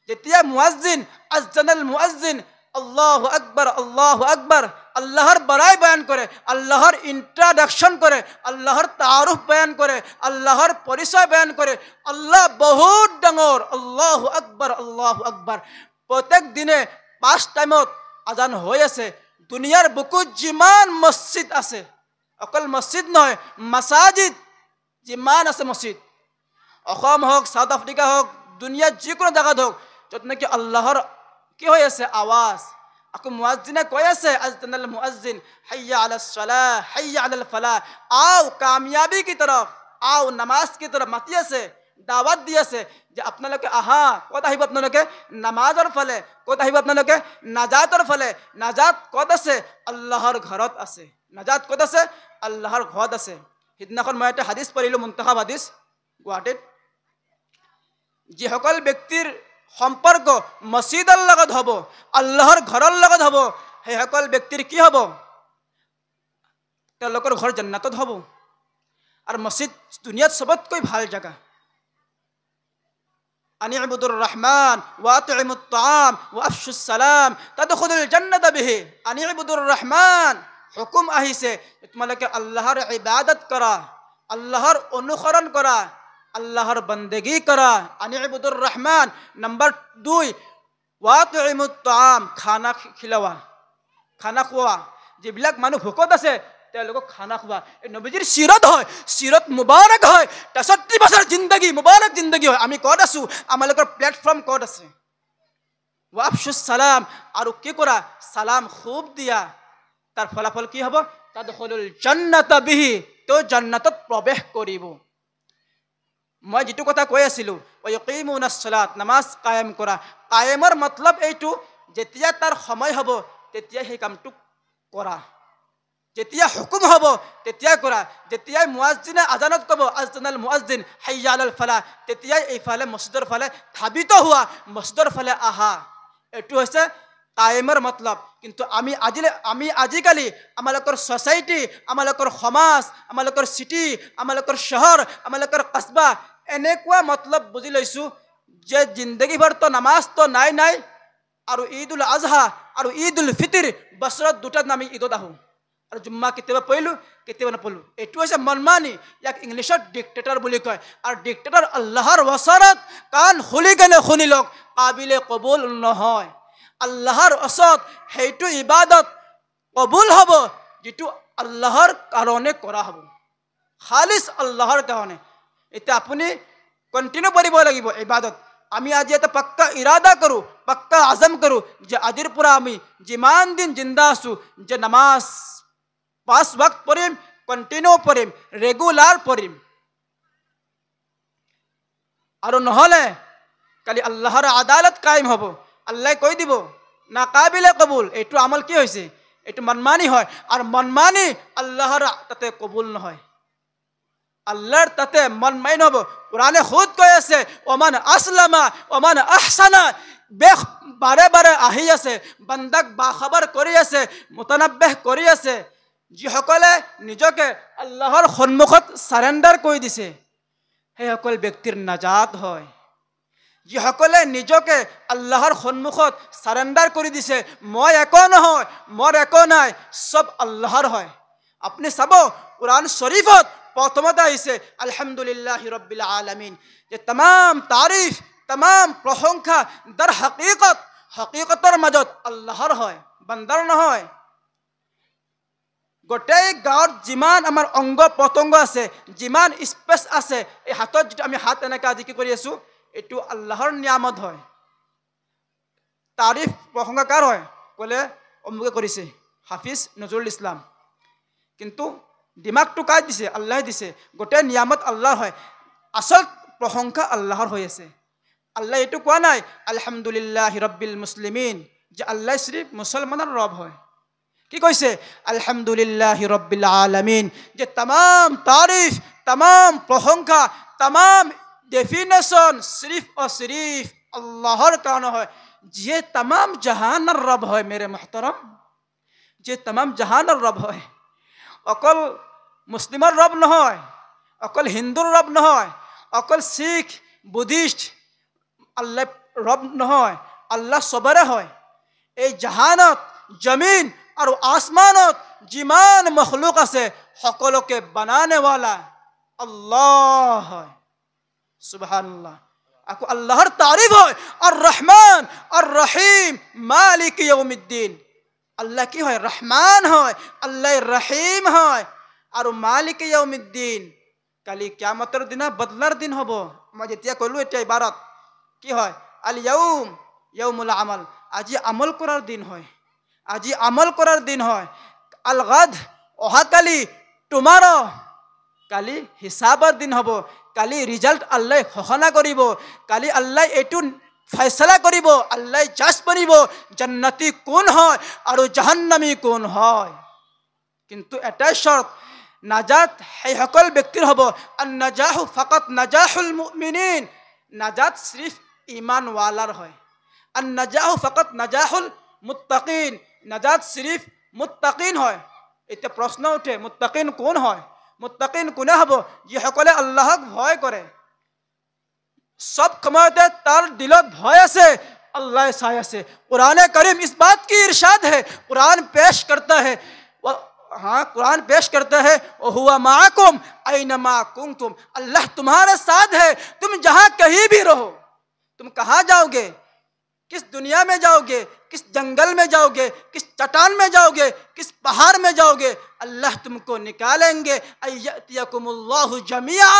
যেতিয়া মুয়াজ্জিন আজানাল মুয়াজ্জিন আল্লাহু আকবাৰ আল্লাহু আকবাৰ আল্লাহৰ বড়াই বয়ান কৰে, আল্লাহৰ ইন্ট্ৰডাকশন কৰে, আল্লাহৰ তাআৰুফ বয়ান কৰে, আল্লাহৰ পৰিচয় বয়ান কৰে, আল্লাহ বহুত ডাঙৰ, আল্লাহু আকবাৰ আল্লাহু আকবাৰ। প্ৰত্যেক দিনে 5 টাইমত আজান হৈ আছে। দুনিয়াৰ বুকুত যিমান মছজিদ আছে, অকল মছজিদ নহয়, মাসাজিদ যিমান আছে মছজিদ, অসম হওক, সাউথ আফ্ৰিকা হওক, দুনিয়াৰ যিকোনো জাগাত হওক, য'ত নেকি আল্লাহৰ কি হৈ আছে? আৱাজ। আকৌ মুয়াজ্জিনে কৈ আছে, আজানাল মুয়াজ্জিন হাইয়া আলাস সালাহ হাইয়া আলাল ফালাহ, আও কামিয়াবি কি তৰফ, আও নামাজ কি তৰফ মাতি আছে, দাৱাত দি আছে যে আপোনালোকে আহা। ক'ত আহিব আপোনালোকে? নামাজৰ ফালে। ক'ত আহিব আপোনালোকে? নাজাতৰ ফালে। নাজাত ক'ত আছে? আল্লাহৰ ঘৰত আছে। নাজাত ক'ত আছে? আল্লাহৰ ঘৰত আছে। সিদিনাখন মই এটা হাদিছ পঢ়িলোঁ, মুন্তাখাব হাদিছ, গুৱাহাটীত। যিসকল ব্যক্তিৰ সম্পৰ্ক মছজিদৰ লগত হ'ব, আল্লাহৰ ঘৰৰ লগত হ'ব, সেইসকল ব্যক্তিৰ কি হ'ব? তেওঁলোকৰ ঘৰ জান্নাতত হ'ব। আৰু মছজিদ দুনিয়াত চবতকৈ ভাল জাগা। আনি'বুদুৰ ৰহমান ওয়া আত'ইমুত তাআম ওয়া আফশুছ সালাম তাদখুলুল জান্নাতা বিহি। আনি'বুদুৰ ৰহমান, হুকুম আহিছে তোমালোকে আল্লাহৰ ইবাদত কৰা, আল্লাহৰ অনুসৰণ কৰা, আল্লাহৰ বন্দেগী কৰা। আনি'বুদুৰ ৰহমান। নম্বৰ 2, ওয়া আত'ইমুত তাআম, খানা খিলাৱা, খানা খোৱা। যিবিলাক মানুহ ভোকত আছে তেওঁলোকক খানা খোৱা। এই নবীজিৰ চিৰত হয়, চিৰত মুবাৰক হয়, 63 বছৰ জিন্দগী, মুবাৰক জিন্দগী হয়। আমি ক'ত আছোঁ? আমালোকৰ প্লেটফৰ্ম ক'ত আছে? ওয়া আফশুছ সালাম, আৰু কি কৰা? সালাম খুব দিয়া। তাৰ ফলাফল কি হ'ব? তাদখুলুল জান্নাতা বিহি, তো জান্নাতত প্ৰৱেশ কৰিব। মই যিটো কথা কৈ আছিলোঁ, ওয়া ইউকিমুনাছ সালাত, নামাজ কায়েম কৰা। কায়েমৰ মতলব এইটো, যেতিয়া তাৰ সময় হ'ব তেতিয়া সেই কামটো কৰা, যেতিয়া হুকুম হ'ব তেতিয়াই কৰা। যেতিয়াই মুয়াজ্জিনে আজানত ক'ব আজানাল মুয়াজ্জিন হাইয়া আলাল ফালাহ, তেতিয়াই এইফালে মছজিদৰ ফালে ধাবিত হোৱা, মছজিদৰ ফালে আহা। এইটো হৈছে কায়েমৰ মতলব। কিন্তু আমি আজিকালি আমালোকৰ ছ'চাইটি, আমালোকৰ সমাজ, আমালোকৰ চিটি, আমালোকৰ চহৰ, আমালোকৰ কসবা এনেকুৱা মতলব বুজি লৈছোঁ যে জিন্দগীভৰতো নামাজতো নাই, আৰু ঈদুল আজহা আৰু ঈদুল ফিতৰ বছৰত 2টাত আমি ঈদত আহোঁ, আৰু জুম্মা কেতিয়াবা পঢ়িলোঁ কেতিয়াবা নপঢ়িলোঁ। এইটো হৈছে মনমানি। ইয়াক ইংলিছত ডিক্টেটৰ বুলি কয়। আৰু ডিক্টেটৰ আল্লাহৰ ওচৰত কাণ খুলি কেনে শুনি লওক, কাবিলে কবুল নহয়। আল্লাহৰ ওচৰত সেইটো ইবাদত কবুল হ'ব যিটো আল্লাহৰ কাৰণে কৰা হ'ব, খালিছ আল্লাহৰ কাৰণে। এতিয়া আপুনি কণ্টিনিউ কৰিব লাগিব ইবাদত। আমি আজি এটা পাক্কা ইৰাদা কৰোঁ, পাক্কা আজম কৰোঁ যে আজিৰ পৰা আমি যিমান দিন জিন্দা আছোঁ যে নামাজ 5 ওয়াক্ত পঢ়িম, কণ্টিনিউ পঢ়িম, ৰেগুলাৰ পঢ়িম। আৰু নহ'লে কালি আল্লাহৰ আদালত কায়েম হ'ব। আল্লাহ কৈ দিব না কাবিলে কবুল। এইটো আমল কি হৈছে? এইটো মনমানি হয়। আৰু মনমানি আল্লাহৰ তাতে কবুল নহয়, আল্লাহৰ তাতে মনমানি হ'ব। কোৰাণে খুদ কৈ আছে, ওমান আসলামা ওমান আহসানা, বাৰে বাৰে আহি আছে, বান্দাক বাখবৰ কৰি আছে, মুতানাব্বিহ কৰি আছে। যিসকলে নিজকে আল্লাহৰ সন্মুখত সাৰেণ্ডাৰ কৰি দিছে, সেইসকল ব্যক্তিৰ নাজাত হয়। যিসকলে নিজকে আল্লাহৰ সন্মুখত সাৰেণ্ডাৰ কৰি দিছে, মই একো নহয়, মোৰ একো নাই, সব আল্লাহৰ হয়। আপুনি চাব কুৰাণ শৰীফত প্ৰথমতে আহিছে আলহামদুলিল্লাহি ৰব্বিল আলামিন, যে तमाम তাৰিফ, तमाম প্ৰশংসা در হকীকতৰ মাজত আল্লাহৰ হয়, বান্দাৰ নহয়। গোটেই গাঁৱত যিমান আমাৰ অংগ পতংগ আছে, যিমান স্পেচ আছে, এই হাতত যিটো আমি হাত এনেকৈ আজি কি কৰি আছো, এইটো আল্লাহৰ নিয়ামত হয়। তাৰিফ প্ৰশংসা কাৰ হয় ক'লে অমুকে কৰিছে, হাফিজ নজৰুল ইছলাম। কিন্তু দিমাগটো কাই দিছে? আল্লাহে দিছে। গোটেই নিয়ামত আল্লাহৰ হয়। আচল প্ৰশংসা আল্লাহৰ হৈ আছে। আল্লাহ এইটো কোৱা নাই আলহামদুলিল্লাহি ৰব্বিল মুছলিমিন, যে আল্লাহ সিৰ্ফ মুছলমানৰ ৰব হয়। কি কৈছে? আলহামদুলিল্লাহি রব্বিল আলামিন, যে तमाम तारीफ, तमाम প্রশংসা, तमाम ডেফিনেশন সির্ফ और सिर्फ আল্লাহর কারণে হয়, যে तमाम জাহানৰ ৰব হয়। মেৰে মোহতৰম, যে तमाम জাহানৰ ৰব হয়, অকল মুসলিমৰ ৰব নহয়, অকল হিন্দুৰ ৰব নহয়, অকল শিখ বুদ্ধিষ্ট আল্লাহ ৰব নহয়, আল্লাহ সবৰে হয়। এই জাহানত জমিন আৰু আসমানত যিমান মখলুক আছে সকলোকে বানানেৱালা আল্লাহ হয়। সুবহানাল্লাহ। আকৌ আল্লাহৰ তাৰিফ হয় আর রহমান আর রহিম মালিক ইয়াউমিদ্দিন। আল্লাহ কি হয়? রহমান হয়, আল্লাহ রহিম হয় আৰু মালিক ইয়াউমিদ্দিন। কালি কিয়ামতৰ দিনা বদলাৰ দিন হ'ব। মই যেতিয়া ক'লো এতিয়া ইবাৰত কি হয়? আল ইয়াউম ইয়াউমুল আমাল, আজি আমল কৰাৰ দিন হয়, আজি আমল কৰাৰ দিন হয়। আল গাদ অহাকালি টুমাৰো, কালি হিসাবৰ দিন হ'ব। কালি ৰিজাল্ট আল্লাহ ঘোষণা কৰিব। কালি আল্লাহ এইটো ফয়সলা কৰিব, আল্লাহ জাজ কৰিব জান্নাতি কোন হয় আৰু জাহান্নামী কোন হয়। কিন্তু এটাই শৰ্ত, নাজাত সেইসকল ব্যক্তিৰ হ'ব। আন নাজাহু ফাকাত নাজাহুল মুমিনিন, নাজাত সিৰ্ফ ইমানওয়ালাৰ হয়। আন নাজাহু ফাকাত নাজাহুল মুত্তাকিন, নাজাত সিৰ্ফ মুত্তাকিন হয়। এতিয়া প্ৰশ্ন উঠে মুত্তাকিন কোন হয়? মুত্তাকিন কোনে হ'ব? যিসকলে আল্লাহক ভয় কৰে, সব সময়তে তাৰ দিলত ভয় আছে, अल्लाह साया से। कुरान करीम इस बात की इरशाद है, कुरान पेश करता है, हाँ कुरान पेश करता है, हुआ माकुम ऐनमा कुंतुम, अल्लाह तुम्हारे साथ है, तुम जहाँ कहीं भी रहो। तुम कहाँ जाओगे? किस दुनिया में जाओगे? किस जंगल में जाओगे? किस चट्टान में जाओगे? किस पहाड़ में जाओगे? अल्लाह तुमको निकालेंगे। अय्यतियकुमुल्लाहु जमीआ,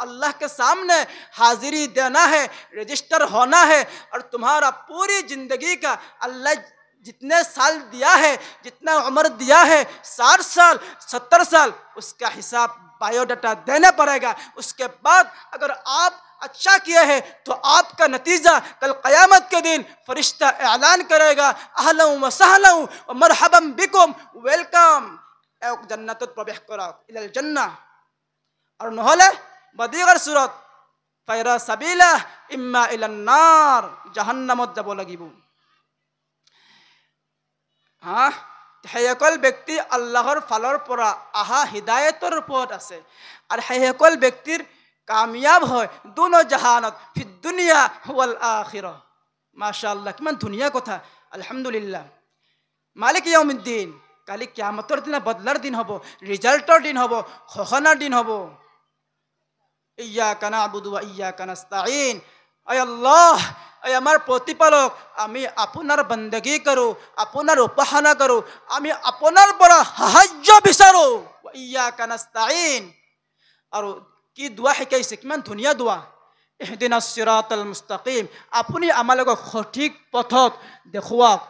अल्लाह के सामने हाजिरी देना है, रजिस्टर होना है, और तुम्हारा पूरी जिंदगी का अल्लाह जितने साल दिया है, जितना उम्र दिया है, 60 साल 70 साल, उसका हिसाब बायोडाटा देना पड़ेगा। उसके बाद अगर आप अच्छा किया है तो आपका नतीजा कल क़यामत के दिन फरिश्ता ऐलान करेगा, अहलन व सहलन व मरहबन बिकुम, वेलकम, जन्नतत प्रवेश करा इलाल जन्ना। और নহলে बदीगर सूरत फायरा साबिला इम्मा इलान नार, জাহান্নামত যাব লাগিব। हाँ, সেইসকল ব্যক্তি আল্লাহৰ ফালৰ পৰা আহা হিদায়তৰ ওপৰত আছে, আৰু সেইসকল ব্যক্তিৰ কামিয়াব হয় দুনো জাহানত, ফি দুনিয়া ওয়াল আখিৰা। মাশাআল্লাহ, কিমান ধুনীয়া কথা। আলহামদুলিল্লাহ। মালিক ইয়াউমিদ্দিন, কালি কিয়ামতৰ দিনা বদলাৰ দিন হ'ব, ৰিজাল্টৰ দিন হ'ব, ঘোষণাৰ দিন হ'ব। ইয়্যাকা না'বুদু ওয়া ইয়্যাকা নাস্তাঈন, আয় আল্লাহ, আয় আমার প্রতিপালক, আমি আপনার বন্দগী করো, আপনার উপাসনা করো, আমি আপনার পৰা সাহায্য বিচাৰো। ওয়া ইয়্যাকা নাস্তাঈন। আৰু কি দোয়া শিকাইছে, কিমান ধুনীয়া দোয়া। ইহদিনাস সিৰাতাল মুস্তাকিম, আপুনি আমালোকক সঠিক পথত দেখুৱাওক,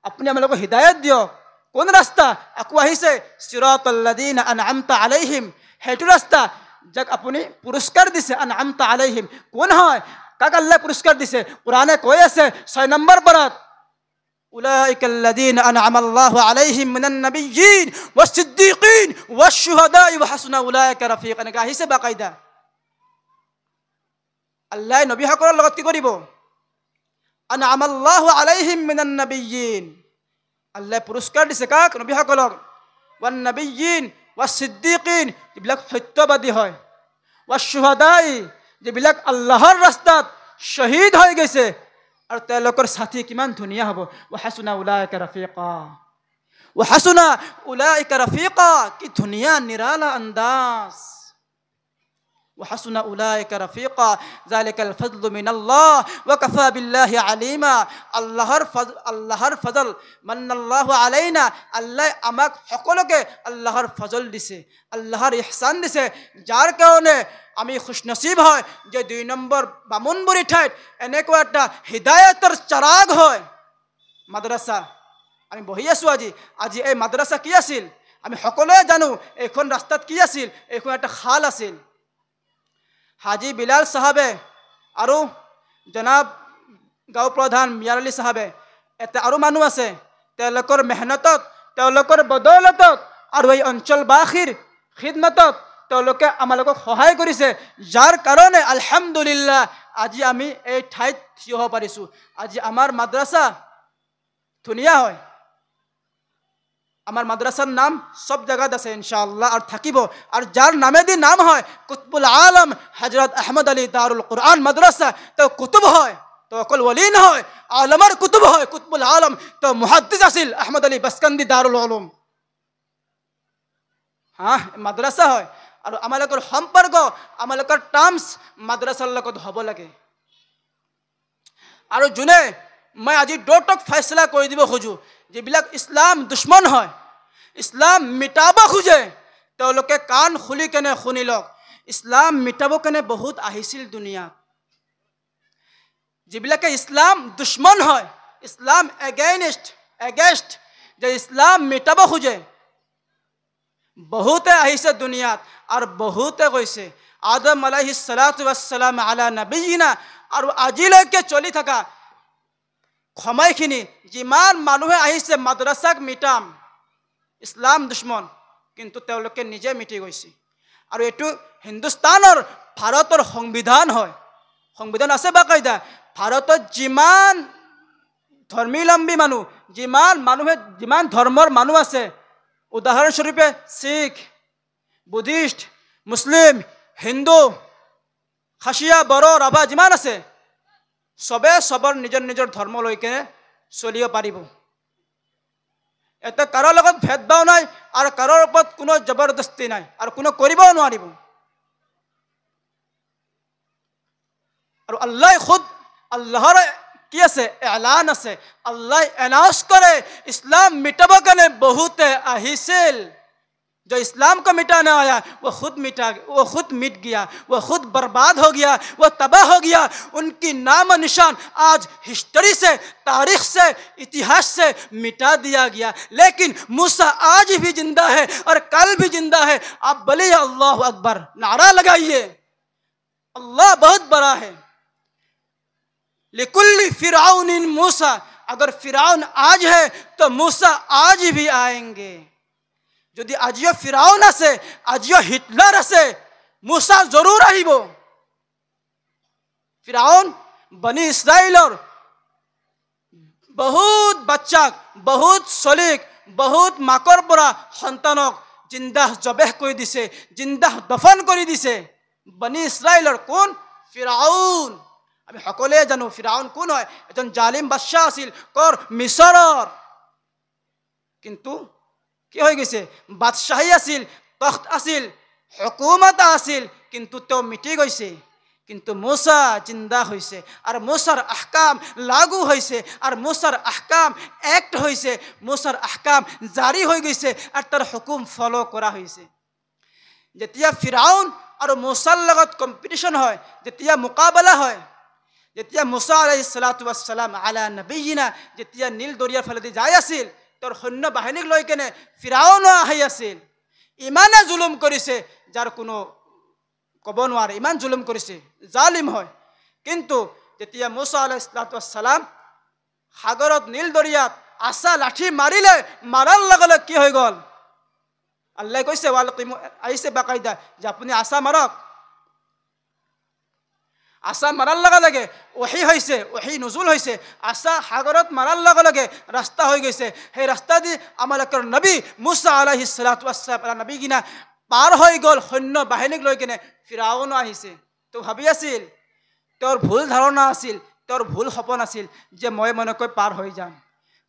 আপুনি আমালোকক হিদায়ত দিয়ক। কোন ৰাস্তা? আকৌ আহিছে সিৰাতাল্লাযিনা আনআমতা আলাইহিম, সেইটো ৰাস্তা যাক আপুনি পুৰস্কাৰ দিছে। আনআমতা আলাইহিম কোন হয়? কাক আল্লাহ পুরস্কার দিছে? কুরআনে কই আছে 6 নম্বর পারাত, উলাইকাল্লাযিনা আনআমাল্লাহু আলাইহিম মিনান নাবিয়্যিন ওয়াস সিদ্দীকিন ওয়াশ শুহাদাই ওয়া হাসুনা উলাইকা রাফিকান। গাহিছে বাকায়দা আল্লাহ নবীসকলৰ লগত কি কৰিব? আনআমাল্লাহু আলাইহিম মিনান নাবিয়্যিন, আল্লাহ পুরস্কার দিছে কাক? নবীসকলক। ওয়ান নাবিয়্যিন ওয়াস সিদ্দীকিন, যিবিলাক সত্যবাদী হয়, ৱাশুহাদাই, যিবিলাক আল্লাহৰ ৰাস্তাত শ্বহীদ হৈ গৈছে, আৰু তেওঁলোকৰ সাথী কিমান ধুনীয়া হ'ব। ৱাহাসুনা উলাইকা ৰফিকা, ৱাহাসুনা উলাইকা ৰফিকা, কি ধুনীয়া নিৰালা আন্দাজ। وحسن أولئك رفيقا ذلك الفضل من الله وكفى بالله عليما। আল্লাহৰ ফজল মান্নাল্লাহু আলাইনা, আল্লাহ আমাক সকলোকে আল্লাহৰ ফজল দিছে, আল্লাহৰ ইহসান দিছে, যাৰ কাৰণে আমি খুশনসিব হয় যে 2 নম্বৰ বামুণবুৰি ঠাইত এনেকুৱা এটা হিদায়তৰ চাৰাগ হয় মাদ্ৰাছা। আমি বহি আছোঁ আজি এই মাদ্ৰাছা কি আছিল আমি সকলোৱে জানো। এইখন ৰাস্তাত কি আছিল? এইখন এটা খাল আছিল। হাজী বিলাল সাহাবে আৰু জনাব গাঁও প্ৰধান মিয়াৰ আলী সাহাবে, এটা আৰু মানুহ আছে, তেওঁলোকৰ মেহনতত, তেওঁলোকৰ বদৌলতত আৰু এই অঞ্চলবাসীৰ খিদমতত তেওঁলোকে আমালোকক সহায় কৰিছে, যাৰ কাৰণে আলহামদুলিল্লাহ আজি আমি এই ঠাইত থিয় হ'ব পাৰিছোঁ। আজি আমাৰ মাদ্ৰাছা ধুনীয়া হয়। আমাৰ মাদ্ৰাছাৰ নাম সব জায়গাত আছে ইনশাআল্লাহ, আৰু থাকিব। আৰু যাৰ নামেদি নাম হয় কুতুবুল আলম হযৰত আহমদ আলী দাৰুল কুৰআন মাদ্ৰাসা, তো কুতুব হয়, তো অকল ওলি নহয়, আলমৰ কুতুব হয়। কুতুবুল আলম তো মুহাদ্দিস আছিল আহমদ আলী বাসকান্দি দারুল উলুম। মাদ্রাসা হয়, আৰু আমালোকৰ সম্পৰ্ক, আমালোকৰ টাৰ্মছ মাদ্ৰাছাৰ লগত হ'ব লাগে। আৰু যোনে মই আজি দুটক ফেচলা কৰি দিব খোজোঁ, যিবিলাক ইছলাম দুশ্মন হয়, ইছলাম মিটাব খোজে, তেওঁলোকে কাণ খুলি কেনে শুনি লওক। ইছলাম মিটাব কেনে বহুত আহিছিল দুনিয়াত। যিবিলাকে ইছলাম দুশ্মন হয়, ইছলাম এগেইনষ্ট যে ইছলাম মিটাব খোজে, বহুতে আহিছে দুনিয়াত, আৰু বহুতে কৈছে আদম আলাইহিস সালাতু ওয়াস সালাম আলা নবিয়িনা, আৰু আজিলৈকে চলি থকা সময়খিনি যিমান মানুহে আহিছে মাদ্ৰাছাক মিটাম, ইছলাম দুশ্মন, কিন্তু তেওঁলোকে নিজে মিটি গৈছে। আৰু এইটো হিন্দুস্তানৰ ভাৰতৰ সংবিধান হয়, সংবিধান আছে বাকাইদা। ভাৰতত যিমান ধৰ্মীলম্বী মানুহ, যিমান ধৰ্মৰ মানুহ আছে, উদাহৰণস্বৰূপে শিখ, বুদ্ধিষ্ট, মুছলিম, হিন্দু, খাচীয়া, বড়ো, ৰাভা যিমান আছে, সবে সবৰ নিজৰ নিজৰ ধৰ্ম লৈ কেনে চলিব পাৰিব। এটা কাৰো লগত ভেদভাৱ নাই, আৰু কাৰোৰ ওপৰত কোনো জবৰদস্তি নাই, আৰু কোনো কৰিবও নোৱাৰিব। আৰু আল্লাহৰ কি আছে? এলান আছে। আল্লাহ এনাউন্স কৰে ইছলাম মিটাব কাৰণে বহুতে আহিছিল। जो इस्लाम को मिटाने आया वो खुद मिट गया, वो खुद बर्बाद हो गया, वो तबाह हो गया। उनकी नाम निशान आज हिस्ट्री से, तारीख से, इतिहास से मिटा दिया गया। लेकिन मूसा आज भी जिंदा है और कल भी जिंदा है। आप बोलिए अल्लाह अकबर, नारा लगाइए, अल्लाह बहुत बड़ा है। लिकुल्ली फिरौन मूसा, अगर फिरौन आज है तो मूसा आज भी आएंगे। যদি আজিও ফিরাউন আছে, আজিও হিটলার আছে, মুসা জরুর আহিব। ফিরাউন বনি ইসৰাইলৰ বহুত বাচ্চাক, বহুত চলিক, বহুত মাকৰ পৰা সন্তানক জিন্দা জবেহ কৰি দিছে, জিন্দা দফন কৰি দিছে। বনি ইসৰাইলৰ কোন? ফিৰাউন। আমি সকলোৱে জানো ফিৰাউন কোন হয়। এজন জালিম বাদশাহ আছিল, কৰ? মিছৰৰ। কিন্তু কি হৈ গৈছে? বাদশাহী আছিল, তখ্ত আছিল, হুকুমত আছিল, কিন্তু তেওঁ মিটি গৈছে। কিন্তু মুসা জিন্দা হৈছে, আৰু মুসাৰ আহকাম লাগু হৈছে, আৰু মুসাৰ আহকাম এক্ট হৈছে, মুসাৰ আহকাম জাৰি হৈ গৈছে, আৰু তাৰ হুকুম ফলো কৰা হৈছে। যেতিয়া ফিৰাউন আৰু মুসাৰ লগত কম্পিটিশ্যন হয়, যেতিয়া মুকাবলা হয়, যেতিয়া মুসা আলাইহিস সালাতু ওয়াস সালাম আলা নবিয়িনা যেতিয়া নীল দৰিয়াৰ ফালেদি যাই আছিল, তোৰ সৈন্য বাহিনীক লৈ কেনে ফিৰাউনো আহি আছিল। ইমানে জুলুম কৰিছে যাৰ কোনো ক'ব নোৱাৰে, ইমান জুলুম কৰিছে, জালিম হয়। কিন্তু যেতিয়া মুসা আলাইহিস সালাম সাগৰত নীল দৰিয়াত আছা লাঠি মাৰিলে, মাৰাৰ লগে লগে কি হৈ গ'ল? আল্লাহ কৈছে আহিছে বাকাইদা যে আপুনি আছা মাৰক। আছা মাৰাৰ লগে লগে ওহি হৈছে, ওহি নুজুল হৈছে। আছা সাগৰত মাৰাৰ লগে লগে ৰাস্তা হৈ গৈছে। সেই ৰাস্তা দি আমালোকৰ নবী মুসা আলাইহিস সালাতু ওয়াস সালাম নবীগিনা পাৰ হৈ গ'ল সৈন্য বাহিনীক লৈ কিনে ফিৰাউনো আহিছে তো ভাবি আছিল তেওঁৰ ভুল ধাৰণা আছিল তেওঁৰ ভুল সপোন আছিল যে মই মনকৈ পাৰ হৈ যাম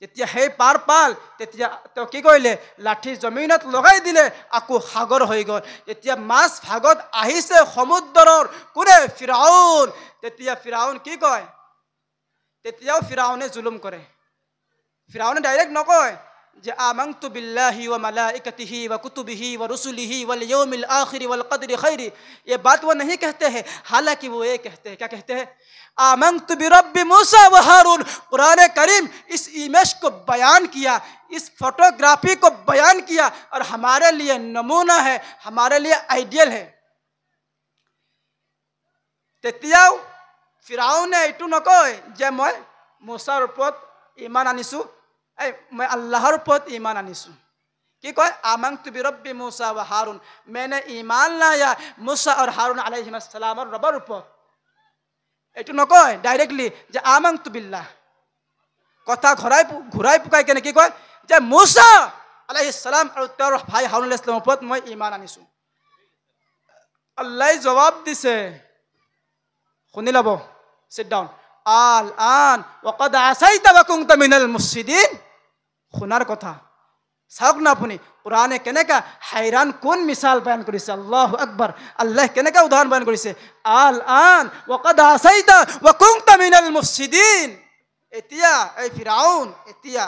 যেতিয়া সেই পাৰ পাল তেতিয়া তেওঁ কি কৰিলে লাঠি জমিনত লগাই দিলে আকৌ সাগৰ হৈ গ'ল যেতিয়া মাছ ভাগত আহিছে সমুদ্ৰৰ কোনে ফিৰাউন তেতিয়া ফিৰাউন কি কয় তেতিয়াও ফিৰাউনে জুলুম কৰে ফিৰাউনে ডাইৰেক্ট নকয় যে আমানতু बिल्लाहि व मलाइकतिहि व कुतुबिहि व रुसुलिहि वल यौमिल आखिर वल क़द्रि खैरि ये बात वो नहीं कहते हैं हालांकि वो ये कहते हैं क्या कहते हैं आमनतु बिरब्बि मूसा व हारून कुरान करीम इस इमेज को बयान किया इस फोटोग्राफी को बयान किया और हमारे लिए नमूना है हमारे लिए आइडियल है তেতিয়াও ফিৰাউনে এইটো নকয় যে মই মুছাৰ ওপৰত ঈমান আনিছোঁ मैं अल्लाहर पर ईमान आनिसु कि कह आमनतु बिरब्बि मूसा व हारून मैंने ईमान लाया मूसा और हारून अलैहिस्सलाम और रबर ऊपर एटु नकय डायरेक्टली जे आमनतु बिल्लाह कथा घुराई पुकाई केने कि कय जे मूसा अलैहिस्सलाम और तेर भाई हारून अलैहिस्सलाम ऊपर मैं ईमान आनिसु अल्लाह जवाब दिसे শুনি লব সিট ডাউন আল আন ওয়াকাদ আসাইতা ওয়া কুনতা মিনাল মুফসিদিন শুনার কথা চাওক না আপুনি কোরআনে কেনেকা হাইরান কোন মিসাল বয়ান কৰিছে আল্লাহু আকবাৰ আল্লাহ কেনেকা উদাহৰণ বয়ান কৰিছে আল আন ওয়াকাদ আসাইতা ওয়া কুনতা মিনাল মুফসিদিন এতিয়া এই ফিরাউন এতিয়া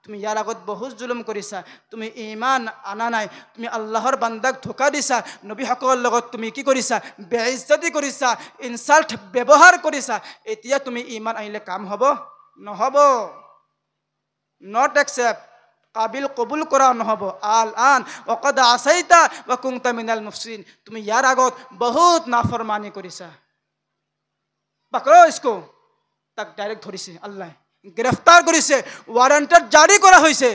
তুমি ইয়াৰ আগত বহুত জুলুম কৰিছা তুমি ঈমান আনা নাই তুমি আল্লাহৰ বান্দাক ধোকা দিছা নবীসকলৰ লগত তুমি কি কৰিছা বেইজ্জতি কৰিছা ইনসাল্ট ব্যৱহাৰ কৰিছা এতিয়া তুমি ঈমান আনিলে কাম হ'ব নহব নট একসেপ্ট কাবিল কবুল কৰা নহব আল আন ওয়াকাদ আসাইতা ওয়া কুনতা মিনাল মুফসিদিন তুমি ইয়াৰ আগত বহুত নাফৰমানি কৰিছা পকড়ো इसको তাক ডাইৰেক্ট ধৰিছে আল্লাহ গ্রেফতার করেছে ওয়ারেন্টেড জারি করা হয়েছে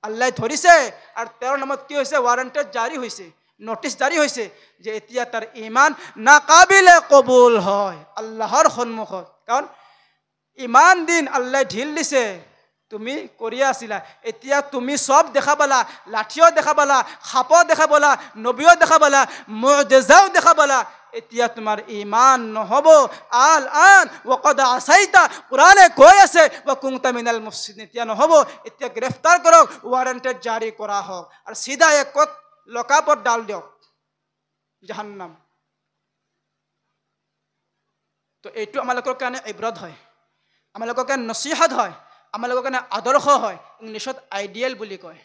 আল্লাহ ধরিছে আর 13 নম্বর কি হয়েছে ওয়ারেন্টেড জারি হয়েছে নোটিশ জারি হয়েছে যে এতিয়া তার ঈমান না কাবিলে কবুল হয় আল্লাহর সম্মুখত কারণ ঈমান দিন আল্লাহ ঢিল দিছে তুমি করিয়া আছিলা এতিয়া তুমি সব দেখাবালা লাঠিও দেখাবালা খাপও দেখাবালা নবীও দেখাবালা মুজিজাও দেখাবালা এতিয়া তোমার ঈমান নহব আল আন ওয়াকাদ আসাইতা কুরআনে কই আছে ওয়া কুনতা মিনাল মুফসিদিন এতিয়া নহব এতিয়া গ্রেফতার করক ওয়ারেন্টেড জারি করা হোক আর সিধা এক লকআপত ডাল দিয়ক জাহান্নাম তো এইটো আমালোকৰ কাৰণে ইব্ৰত হয় আমালোকৰ কাৰণে নসিহত হয় আমালোকৰ কাৰণে আদৰ্শ হয় ইংলিছত আইডিয়াল বুলি কয়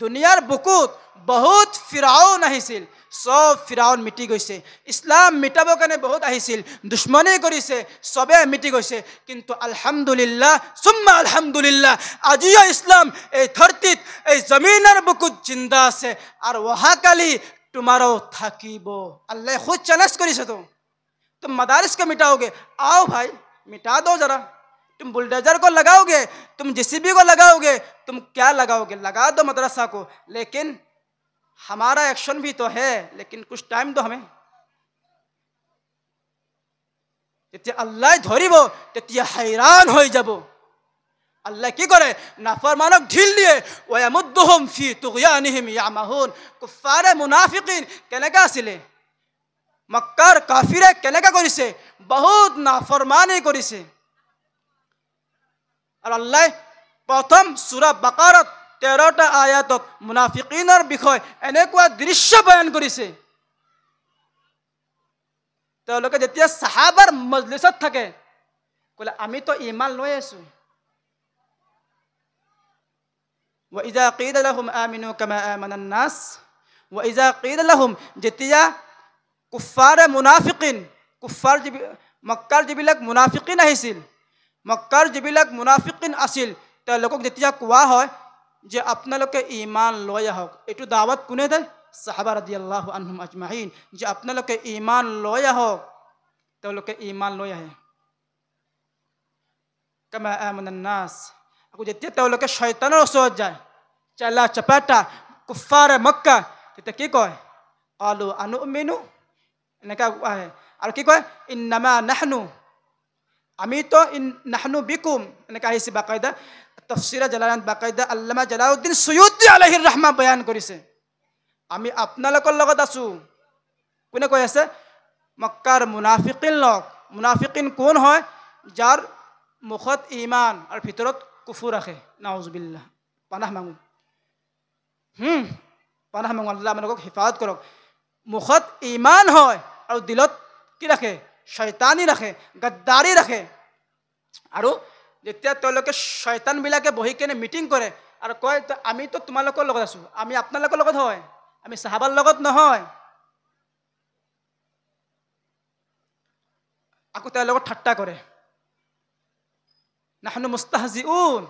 দুনিয়াৰ বুকুত বহুত ফিৰাউন আহিছিল সব ফিৰাউন মিটি গৈছে ইসলাম মিটাবৰ কাৰণে বহুত আহিছিল দুশ্মনী কৰিছে সবে মিটি গৈছে কিন্তু আলহামদুলিল্লাহ সুম্মা আলহামদুলিল্লাহ আজিও ইসলাম এই ধৰতিত এই জমিনৰ বুকুত জিন্দা আছে আৰ ওহাকালি তোমাৰও থাকিব আল্লাহ খুদ চ্যালেঞ্জ কৰিছে তো तुम मदारिस को मिटाओगे आओ भाई मिटा दो जरा तुम बुलडोजर को लगाओगे तुम जेसीबी को लगाओगे तुम क्या लगाओगे लगा दो मदरसा को लेकिन हमारा एक्शन भी तो है लेकिन कुछ टाइम दो हमें যেতিয়া আল্লাহ ধরিব তেতিয়া হাইরান হয়ে যাব আল্লাহ কি করে নাফরমানক ঢিল দিয়ে ওয়ায়ামুদ্দুহুম ফি তুগয়ানিহিম ইয়ামাহুন কুফারে মুনাফিকিন কেনেকা ছিলে মক্কার কাফিরে কেনেকা করিছে বহুত নাফরমানি করিছে আর আল্লাহ প্রথম সূরা বাকারাত 13টা আয়াতত মুনাফিকিনৰ বিষয় এনেকুৱা দৃশ্য বয়ান কৰিছে তেওঁলোকে যেতিয়া সাহাবাৰ মজলিসত থাকে কলে আমি তো ঈমান লৈ আছো وإذا قيل لهم آمنوا كما آمن الناس وإذا قيل لهم যেতিয়া কুফারে মুনাফিকিন কুফার মক্কাৰ যিবিলাক মুনাফিকিন আহিছিল মক্কাৰ যিবিলাক মুনাফিকিন আছিল তেওঁলোকক যেতিয়া কোৱা হয় যে আপোনালোকে ঈমান লৈ আহক এটো দাওয়াত কোনে দেয় সাহাবা রাদিয়াল্লাহু আনহুম আজমাইন যে আপোনালোকে ঈমান লৈ আহক তেওঁলোকে ঈমান লৈ আহে কামা আমানান নাস আকৌ যেতিয়া তেওঁলোকে শয়তানৰ ওচৰত যায় চালা চাপাটা কুফারে মক্কা তেতিয়া কি কয় qalu anu'minu এনেকা আহে আর কি কয় ইন্নামা নাহনু আমি তো নাহনু বিকুম এনেকৈ আহিছে বাকায়দা তফসিৰে জালালাইন বাকায়দা আল্লামা জালালুদ্দিন সুয়ুতি আলাইহিৰ ৰাহমা বয়ান কৰিছে আমি আপোনালোকৰ লগত আছো কোনে কৈ আছে মক্কাৰ মুনাফিকিন লোক মুনাফিকিন কোন হয় যাৰ মুখত ঈমান আৰু ভিতৰত কুফৰ ৰাখে নাউজুবিল্লাহ পানাহ মাঙো পানাহ মাঙো আল্লাহ আপোনালোকক হিফাজত কৰক মুখত ঈমান হয় আৰু দিলত কি ৰাখে শয়তানি ৰাখে গদ্দাৰি ৰাখে আৰু যেতিয়া তেওঁলোকে শয়তানবিলাকে বহি কেনে মিটিং কৰে আৰু কয় আমিতো তোমালোকৰ লগত আছো আমি আপোনালোকৰ লগত হয় আমি সাহাবাৰ লগত নহয় আকৌ তেওঁলোকৰ ঠাট্টা কৰে নাহনু মুস্তাহজিউন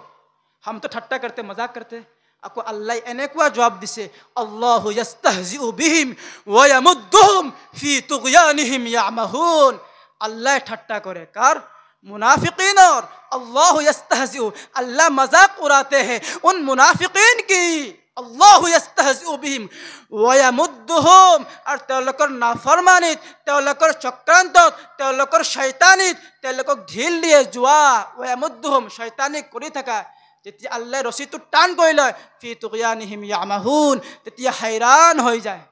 हम तो ठट्टा करते मजाक करते आपको अल्लाह এনেকুৱা জবাব দিছে আল্লাহু ইস্তাহজিউ বিহিম ওয়া ইয়ামুদ্দুহুম ফি তুগয়ানিহিম ইয়ামাহুন আল্লাহ ঠাট্টা করে কার मुनाफिकीन और अल्लाह यस्तहज़िउ अल्लाह मजाक उड़ाते हैं उन मुनाफिकीन की अल्लाह यस्तहज़िउ बिहिम व यमुद्दुहुम और তেওঁলোকৰ নাফৰমানিত তেওঁলোকৰ চক্ৰান্তত তেওঁলোকৰ শয়তানিত তেওঁলোকক ঢিল দিয়ে যোৱা व यमुद्दुहुम শয়তানি কৰি থাকা যেতিয়া আল্লাহ ৰছিটো টান কৰি লয় ফি তুগয়ানিহিম ইয়ামাহুন তেতিয়া হাইৰাণ হৈ যায়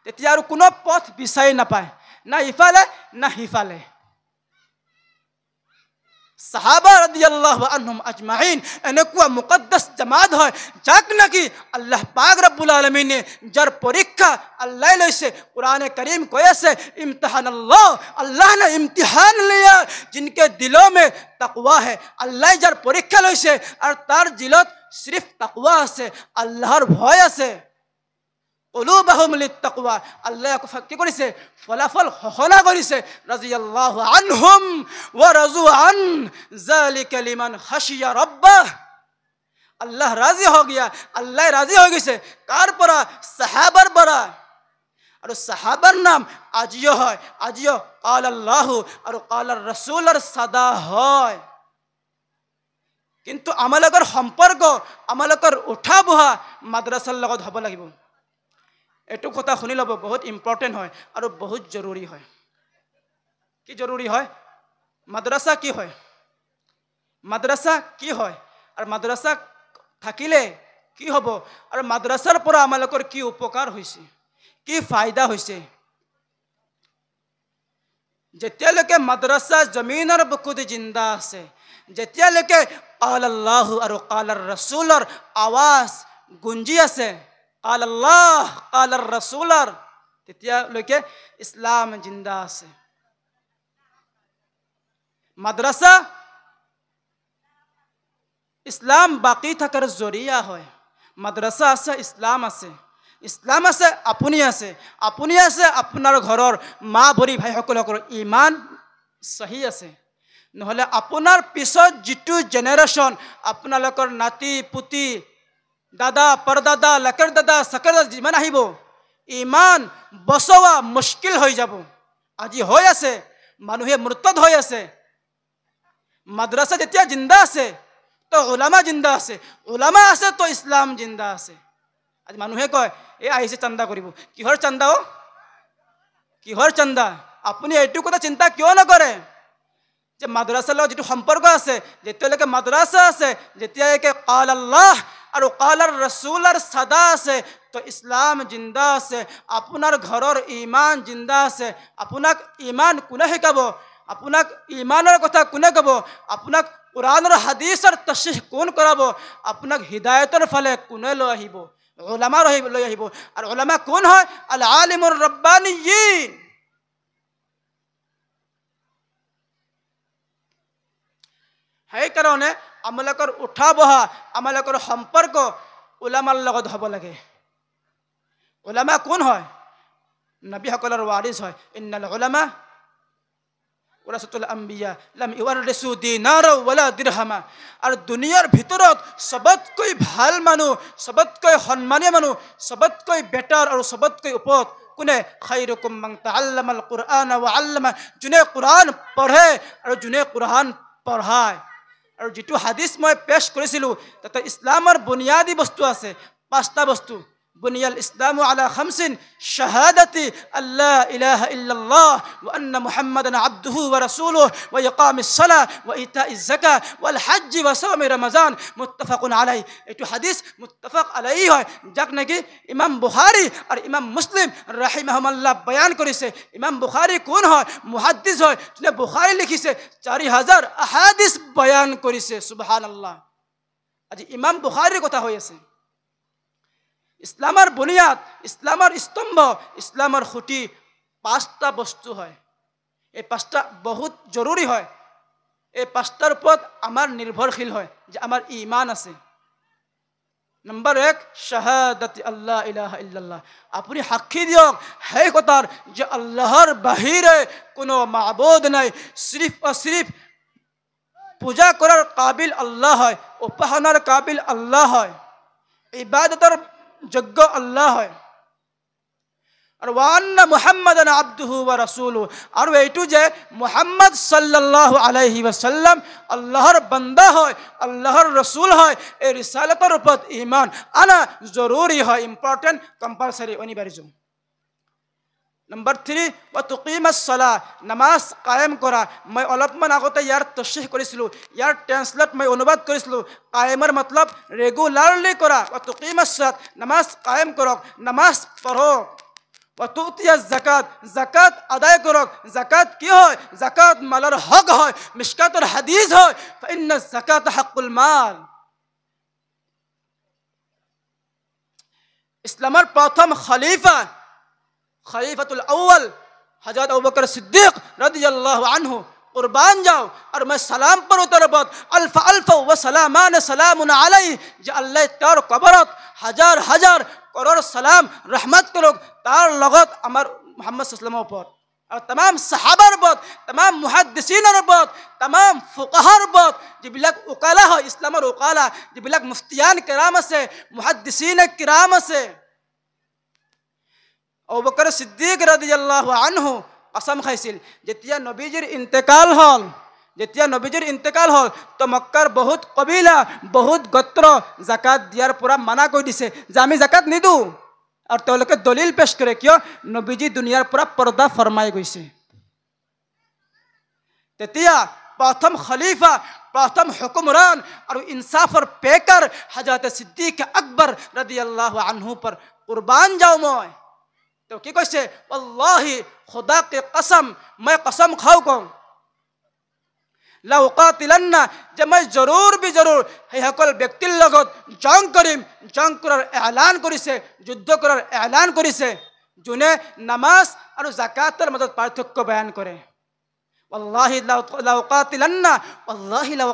তেতিয়া আৰু কোনো পথ বিচাৰি নাপায় না ইফালে না হিফালে সাহাবা ৰাদিয়াল্লাহু আনহুম আজমাইন এনেকুৱা মুকদ্দাস জামাত হয় যাক নাকি আল্লাহ পাক রব্বুল আলামিনে যার পরীক্ষা আল্লাহ লৈছে कुरान करीम কৈ আছে इम्तिहान अल्लाह ने इम्तिहान लिया जिनके दिलों में तकवा है अल्लाह যার পরীক্ষা লৈছে আর তার দিলত सिर्फ तकवा আছে আল্লাহর ভয় আছে قلوبهم للتقوى আল্লাহ কি কৰিছে ফলাফল ঘোষণা কৰিছে ৰাদিয়াল্লাহু আনহুম ওয়া ৰাজু আন যালিকা লিমান খাশিয়া ৰাব্বাহ আল্লাহ ৰাজি হৈ গিয়া আল্লাহ ৰাজি হৈ গৈছে কাৰ পৰা সাহাবাৰ পৰা আৰু সাহাবাৰ নাম আজিও হয় আজিও قال الله আৰু قال الرسول সাদা হয় কিন্তু আমালকৰ সম্পৰ্ক আমালকৰ উঠা বহা মাদ্ৰাসাৰ লগত হ'ব লাগিব এটো কথা শুনি লব বহুত ইম্পৰ্টেন্ট হয় আৰু বহুত জৰুৰী হয় কি জৰুৰী হয় মাদ্ৰাসা কি হয় মাদ্ৰাসা কি হয় আৰু মাদ্ৰাসা থাকিলে কি হ'ব আৰু মাদ্ৰাসাৰ পৰা আমালকৰ কি উপকাৰ হৈছে কি ফায়দা হৈছে যেতিয়ালৈকে মাদ্ৰাসা জমিনৰ বুকুত জিন্দা আছে যেতিয়ালৈকে قال الله আৰু قال الرسولৰ আৱাজ গুঞ্জি আছে قال الله قال الرسول তেতিয়ালৈকে ইসলাম জিন্দা আছে মাদ্রাসা ইসলাম বাকি থাকার জরিয়া হয় মাদ্রাসা আছে ইসলাম আছে আপুনি আছে আপোনাৰ ঘৰৰ মা বৰি ভাইসকলৰ ঈমান সহি আছে নহলে আপোনাৰ পিছত জিটু জেনাৰেশন আপোনালোকৰ নাতি পুতি দাদা পৰদাদা লকৰ দাদা সকৰ দাদা যিমান আহিব ঈমান বসোৱা মুশকিল হৈ যাব আজি হৈ আছে মানুহে মুরতাদ হৈ আছে মাদ্রাসা যেতিয়া জিন্দা আছে তো উলামা জিন্দা আছে উলামা আছে তো ইসলাম জিন্দা আছে আজি মানুহে কয় এই আহিছে চান্দা কৰিব কিহৰ চান্দা আপুনি এইটো কথা চিন্তা কিয় নকৰে যে মাদ্ৰাসাৰ লগত যেটো সম্পৰ্ক আছে যেতিয়ালৈকে মাদ্ৰাসা আছে যেতিয়ালৈকে قال الله আৰু কালাৰ ৰাসূলৰ সাদা আছে তো ইসলাম জিন্দা আছে আপোনাৰ ঘৰৰ ঈমান জিন্দা আছে আপোনাক ঈমান কোনে শিকাব আপোনাক ঈমানৰ কথা কোনে ক'ব আপোনাক কুৰাণ আৰু হাদিছৰ তশৰীহ কোন কৰাব আপোনাক হিদায়াতৰ ফালে কোনে লৈ আহিব উলামা লৈ আহিব আৰু উলামা কোন হয় আল আলিমুৰ ৰাব্বানিয়িন সেই কাৰণে আমালকৰ উঠা বহা আমালকৰ সম্পৰ্ক উলামাৰ লগত হ'ব লাগে উলামা কোন হয় নবী সকলৰ ওয়াৰিস হয় ইন্নাল উলামা ওয়াৰাসাতুল আম্বিয়া লাম ইওয়াৰিসু দিনাৰা ওয়ালা দিৰহামা আৰ দুনিয়াৰ ভিতৰত সবতকৈ ভাল মানুহ সবতকৈ সম্মানীয় মানুহ সবতকৈ বেটাৰ আৰু সবতকৈ ওপৰত কোনে খাইৰুকুম মান তাআল্লামাল কুৰআন ওয়া আল্লামা যোনে কুৰআন পঢ়ে আৰু যোনে কুৰআন পঢ়ায় আৰু যেটো হাদিস মই পেশ কৰিছিলো তাতে ইসলামৰ বুনিয়াদী বস্তু আছে পাঁচটা বস্তু بني الإسلام على 5 شهادة أن لا إله إلا الله وأن محمدا عبده ورسوله وإقام الصلاة وإيتاء الزكاة والحج وصوم رمضان متفق عليه এটো হাদিস মুত্তাফাক আলাইহি হয় যাক নাকি ইমাম বুখারী আর ইমাম মুসলিম রাহিমাহুল্লাহ বয়ান করেছে ইমাম বুখারী কোন হয় মুহাদ্দিস হয় যিনি বুখারী লিখিছে 4000 আহাদিস বয়ান করেছে সুবহানাল্লাহ আজি ইমাম বুখারীর কথা হয়েছে ইসলামৰ বুনিয়াদ ইসলামৰ স্তম্ভ ইসলামৰ খুঁটি 5টা বস্তু হয় এই 5টা বহুত জৰুৰি হয় এই 5টাৰ ওপৰত আমাৰ নিৰ্ভৰশীল হয় যে আমাৰ ঈমান আছে নম্বৰ 1 শাহাদাত আল্লাহ ইলাহা ইল্লাল্লাহ আপুনি সাক্ষী দিয়ক সেই কথাৰ যে আল্লাহৰ বাহিৰে কোনো মাবুদ নাই সিৰ্ফ আৰু সিৰ্ফ পূজা কৰাৰ কাবিল আল্লাহ হয় উপাসনাৰ কাবিল আল্লাহ হয় ইবাদতৰ যোগ্য আল্লাহ হয় আৰু ওয়ান্না মুহাম্মাদান আবদুহু ওয়া ৰাসূলুহু আৰু এইটো যে মুহাম্মদ সাল্লাল্লাহু আলাইহি ওয়াসাল্লাম আল্লাহৰ বান্দা হয় আল্লাহৰ ৰাসূল হয় এই ৰিসালাতৰ ওপৰত ঈমান আনা জৰুৰী হয় ইম্পৰ্টেন্ট কম্পালসৰি অনিবাৰ্য নম্বৰ 3 ওয়া তুকিমাস সালাহ নামাজ কায়েম কৰা মই অলপমান আগতে ইয়াৰ তশৰীহ কৰিছিলো ইয়াৰ ট্ৰান্সলেট মই অনুবাদ কৰিছিলো কায়েমৰ মতলব ৰেগুলাৰলি কৰা ওয়া তুকিমাস সালাত নামাজ কায়েম কৰক নামাজ পঢ়ক ওয়া তুতিয়াজ যাকাত যাকাত আদায় কৰক যাকাত কি হয় যাকাত মালৰ হক হয় মিশকাতুল হাদিস হয় ফাইন্না যাকাত হাক্কুল মাল ইসলামৰ প্ৰথম খলিফা খলিফাতুল আউয়াল হযরত আবু বকর সিদ্দিক রাদিয়াল্লাহু আনহু কুরবান যাও আর मैं সালাম পড়ো তার বাদ আলফা আলফা ওয়া সালামান সালামুন আলাইহি যে আল্লাহ তার কবরত হাজার হাজার করোড় সালাম রহমত করুক তার লগত আমার মুহাম্মদ সাল্লাল্লাহু আলাইহি ওয়াসাল্লামের উপর আর तमाम সাহাবার উপর तमाम মুহাদ্দিসিনের উপর तमाম ফুকাহার উপর যেবিলাক উকালা হয় ইসলামের উকালা যেবিলাক মুফতিয়ান কিরাম আছে মুহাদ্দিসিন কিরাম আছে আবু বকর সিদ্দিক রাদিয়াল্লাহু আনহু কসম খাইছিল যেতিয়া নবীজিৰ ইন্তেকাল হল তো মক্কাৰ বহুত কবিলা বহুত গোত্ৰ যাকাত দিয়াৰ পৰা মানা কৰি দিছে যে আমি যাকাত নিদু আৰু তেওঁলোকে দলিল পেশ কৰে কিয় নবীজি দুনিয়াৰ পৰা পৰ্দা ফৰমাই গৈছে তেতিয়া প্ৰথম খলিফা প্রথম হুকুমরান আর ইনসাফর পেকার হযরত সিদ্দিক আকবর রাদিয়াল্লাহু আনহু पर কুরবান যাও মই তো কি কইছে আল্লাহি খুদা কে কসম मैं कसम খাও কম লাউ কাতিলান্না যে মই জরুর বি জরুর এই সকল ব্যক্তির লগত জং করিম জং করার এলান করিছে যুদ্ধ করার এলান করিছে যোনে নামাজ আর যাকাতের মধ্যে পার্থক্য বয়ান করে والله لو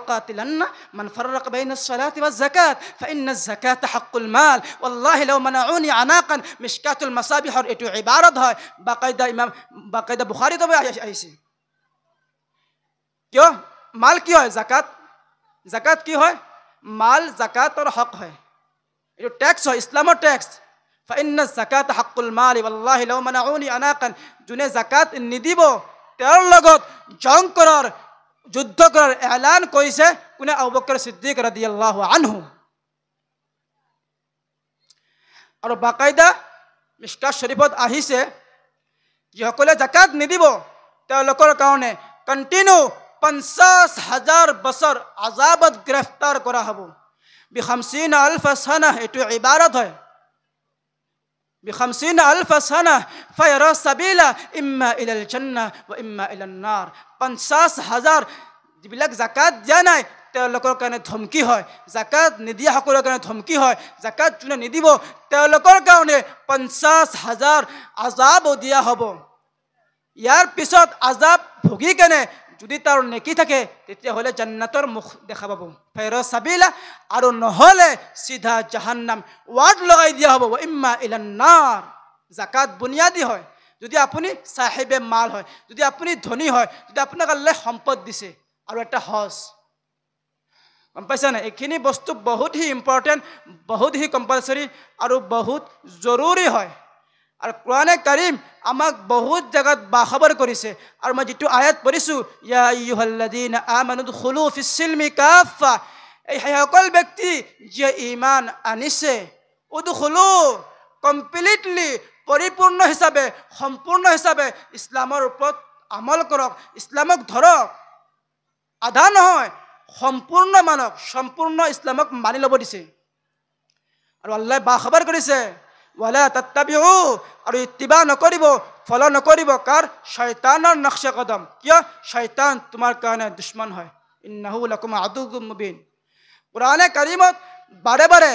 قاتلن من فرق بين الصلاة والزكاة فإن الزكاة حق المال والله لو منعوني عناقا مشكات المصابيح এটো ইবারত হয় বাকায়দা বুখারী তবে আইছে কিয় মাল কি হয় যাকাত কি হয় মাল যাকাতৰ হক হয় এটো ট্যাক্স হয় ইসলামৰ ট্যাক্স فإن الزكاة حق المال والله لو منعوني عناقا যোনে যাকাত নিদিব তেওঁৰ লগত জং কৰাৰ যুদ্ধ কৰাৰ এলান কৰিছে কোনে আবু বকৰ সিদ্দিক ৰাদিয়াল্লাহু আনহু আৰু বাকায়দা মিশকাত শৰীফত আহিছে যিসকলে যাকাত নিদিব তেওঁলোকৰ কাৰণে কন্টিনিউ 50,000 বছৰ আযাবত গ্ৰেফতাৰ কৰা হ'ব ব50,000 সানা এটো ইবারত হয় ب50,000 سنة فيرى سبيلا إما إلى الجنة وإما إلى النار 50,000 যিবিলাক যাকাত দিয়া নাই তেওঁলোকৰ কাৰণে ধমকি হয় যাকাত নিদিয়া সকলৰ কাৰণে ধমকি হয় যাকাত যোনে নিদিব তেওঁলোকৰ কাৰণে 50,000 আযাব দিয়া হ'ব ইয়াৰ পিছত আযাব ভুগি কেনে যদি তাৰ নেকি থাকে তেতিয়া হলে জান্নাতৰ মুখ দেখা পাব ফেৰা সাবিলা আৰু নহলে সিধা জাহান্নাম ওয়ার্ড লগাই দিয়া হ'ব ইম্মা ইলান নার যাকাত বুনিয়াদী হয় যদি আপুনি সাহেবে মাল হয় যদি আপুনি ধনী হয় যদি আপোনাক আল্লাহ সম্পদ দিছে আৰু এটা হজ গম পাইছা না এখিনি বস্তু বহুত হি ইম্পৰ্টেন্ট বহুত হি কম্পালসৰি আৰু বহুত জৰুৰী হয় আৰ কোৰআনে কাৰীম আমাক বহুত জায়গাত বাখবৰ কৰিছে আৰু মই যেটো আয়াত পঢ়িছো ইয়া আইয়ুহাল্লাযীনা আমানু দুখুলু ফিস সিলমি কাফা এই সকল ব্যক্তি যে ঈমান আনিছে উদখুলু কমপ্লিটলি পৰিপূৰ্ণ হিচাপে সম্পূৰ্ণ হিচাপে ইছলামৰ ওপৰত আমল কৰক, ইছলামক ধৰক। আধা নহয়, সম্পূৰ্ণ মানক, সম্পূৰ্ণ ইছলামক মানি ল'ব দিছে। আৰু আল্লাহে বাখবৰ কৰিছে, ৱালা তাত্তাবিউ, আৰু ইত্তিবা নকৰিব, ফলো নকৰিব কাৰ? শয়তানৰ নক্সে কদম। কিয়? শয়তান তোমাৰ কাৰণে দুশ্মন হয়। ইন্নাহু লাকুম আদুউম মুবিন। কুৰানে কাৰিমত বাৰে বাৰে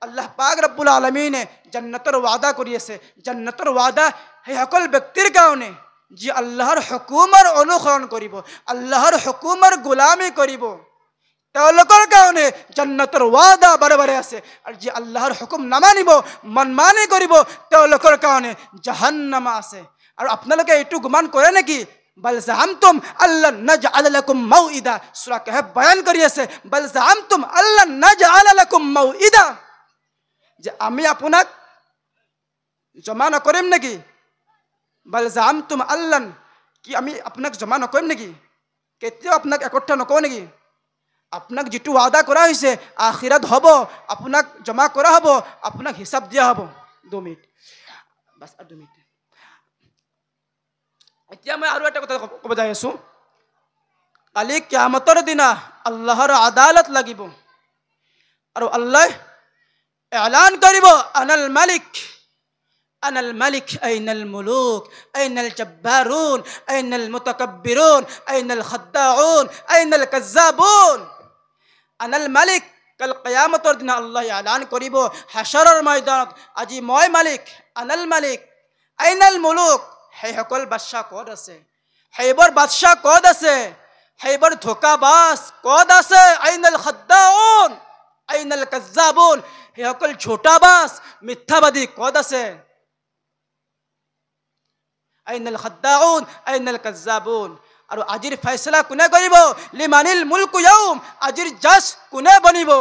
আল্লাহ পাক ৰব্বুল আলমিনে জান্নাতৰ ৱাদা কৰি আছে। জান্নাতৰ ৱাদা সেইসকল ব্যক্তিৰ কাৰণে যি আল্লাহৰ হুকুমৰ অনুসৰণ কৰিব, আল্লাহৰ হুকুমৰ গোলামী কৰিব, তেওঁলোকৰ কাৰণে জান্নাতৰ ৱাদা বাৰে বাৰে আছে। আৰু যি আল্লাহৰ হুকুম নামানিব, মনমানি কৰিব, তেওঁলোকৰ কাৰণে জাহান্নাম আছে। আৰু আপোনালোকে এইটো গুমান কৰে নেকি? বাল জাহামতুম আল্লাহ নাজআল লাকুম মাউইদা। সূৰা কাহফ বয়ান কৰি আছে, বাল জাহামতুম আল্লাহ নাজআল লাকুম মাউইদা, যে আমি আপোনাক জমা নকৰিম নেকি? বাল জাহামতুম আল্লাহ, কি আমি আপোনাক জমা নকৰিম নেকি? কেতিয়াও আপোনাক একত্ৰ নকৰোঁ নেকি? আপোনাক যিটো ৱাদা কৰা হৈছে আখিৰাত হ'ব, আপোনাক জমা কৰা হ'ব, আপোনাক হিচাপ দিয়া হ'ব। 2 মিনিট বাছ, আৰু 2 মিনিট। এতিয়া মই আৰু এটা কথা ক'ব যাই আছোঁ। কালি কিয়ামতৰ দিনা আল্লাহৰ আদালত লাগিব, আৰু আল্লাহ এলান কৰিব, আনাল মালিক, আনাল মালিক, আইনাল মুলুক, আইনাল জব্বাৰুন, আইনাল মুতাকাব্বিৰুন, আইনাল খাদ্দাউন, আইনাল কাজ্জাবুন। আনাল মালিক, কাল কিয়ামতৰ দিনা আল্লাহ এলান কৰিব হাশৰৰ ময়দানত, আজি মই মালিক, আনাল মালিক। আইনাল মুলুক, সেইসকল বাদশাহ ক'ত আছে? সেইবোৰ বাদশাহ ক'ত আছে? সেইবোৰ ধোকাবাজ ক'ত আছে? আইনাল খাদ্দাউন, আইনাল কাজ্জাবুন, সেইসকল ঝোটাবাজ মিথ্যাবাদী ক'ত আছে? আইনাল খাদ্দাউন, আইনাল কাজ্জাবুন। আৰু আজিৰ ফয়ছলা কোনে কৰিব? লিমানিল মুলকু ইয়াউম, আজিৰ জাজ কোনে বনিব?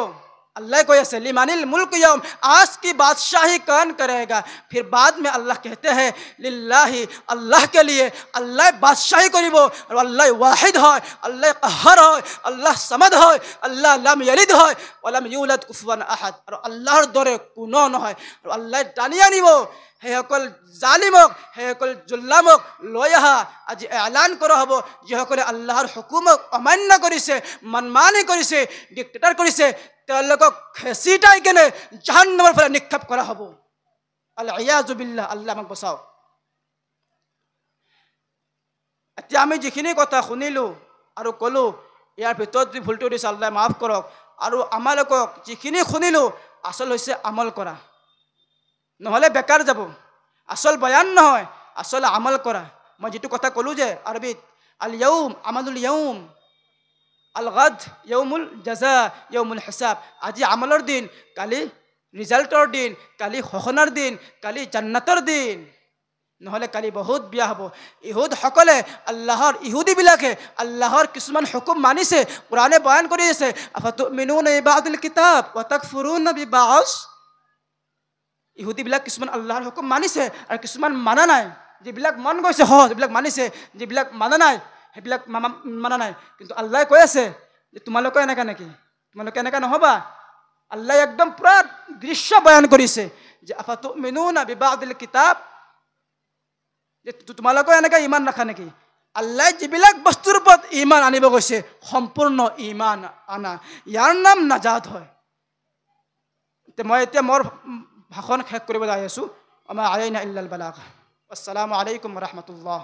अल्लाह को ऐसे लिमानिल मुल्क यौम, आज की बादशाही कौन करेगा? फिर बाद में अल्लाह कहते हैं लिल्लाही, अल्लाह के लिए अल्लाह बादशाही करिबो। और अल्लाह वाहिद है, अल्लाह कहर है, अल्लाह समद है, अल्लाह लम यलिद है वलम यूलद कुफुवन अहद। और अल्लाहर दरे कोनो নহয়। और अल्लाह টানি আনিব সেইসকল জালিমক, সেইসকল জুল্লামক লৈ আহা। আজি এলান কৰা হ'ব যিসকলে আল্লাহৰ হুকুমক অমান্য কৰিছে, মনমানি কৰিছে, ডিক্টেটাৰ কৰিছে, তেওঁলোকক খেচিটাই কেনে জাহান্নামৰ ফালে নিক্ষেপ কৰা হ'ব। আল-ইয়াযু বিল্লাহ, আল্লাহ আমাক বচাওক। এতিয়া আমি যিখিনি কথা শুনিলোঁ আৰু ক'লোঁ, ইয়াৰ ভিতৰত যদি ভুলটো দিছে আল্লাহ মাফ কৰক। আৰু আমালোকক যিখিনি শুনিলোঁ আচল হৈছে আমল কৰা, নহ'লে বেকাৰ যাব। আচল বয়ান নহয়, আচল আমল কৰা। মই যিটো কথা ক'লোঁ যে আৰবিত আল ইয়াউম আমালুল ইয়াউম, আল গাদ ইয়াউমুল জাজা, ইয়াউমুল হিসাব। আজি আমলৰ দিন, কালি ৰিজাল্টৰ দিন, কালি ঘোষণাৰ দিন, কালি জান্নাতৰ দিন, নহ'লে কালি বহুত বিয়া হ'ব। ইহুদসকলে আল্লাহৰ, ইহুদীবিলাকে আল্লাহৰ কিছুমান হুকুম মানিছে। কোৰাণে বয়ান কৰি আছে আফাতুমিনুনা বিবাদিল কিতাব ওয়া তাকফুৰুনা বিবা'জ। ইহুদীবিলাক কিছুমান আল্লাহৰ হুকুম মানিছে আৰু কিছুমান মানা নাই। যিবিলাক মন গৈছে সহজ সেইবিলাক মানিছে, যিবিলাক মানা নাই সেইবিলাক মানা নাই। কিন্তু আল্লাহে কৈ আছে যে তোমালোকে এনেকা নেকি? তোমালোকে এনেকা নহ'বা। আল্লাহ একদম পুৰা দৃশ্য বয়ান কৰিছে যে আফাতুমিনুনা বিবাদিল কিতাব, যে তোমালোকে এনেকা ইমান ৰাখা নেকি? আল্লাহ যিবিলাক বস্তুৰ ওপৰত ইমান আনিব গৈছে, সম্পূৰ্ণ ইমান আনা, ইয়াৰ নাম নাজাত হয়। মই এতিয়া মোৰ ভাষণ শেষ কৰিব যাই আছোঁ। আমা আলাইনা ইল্লাল বালাগ। আসসালামু আলাইকুম ওয়া ৰাহমাতুল্লাহ।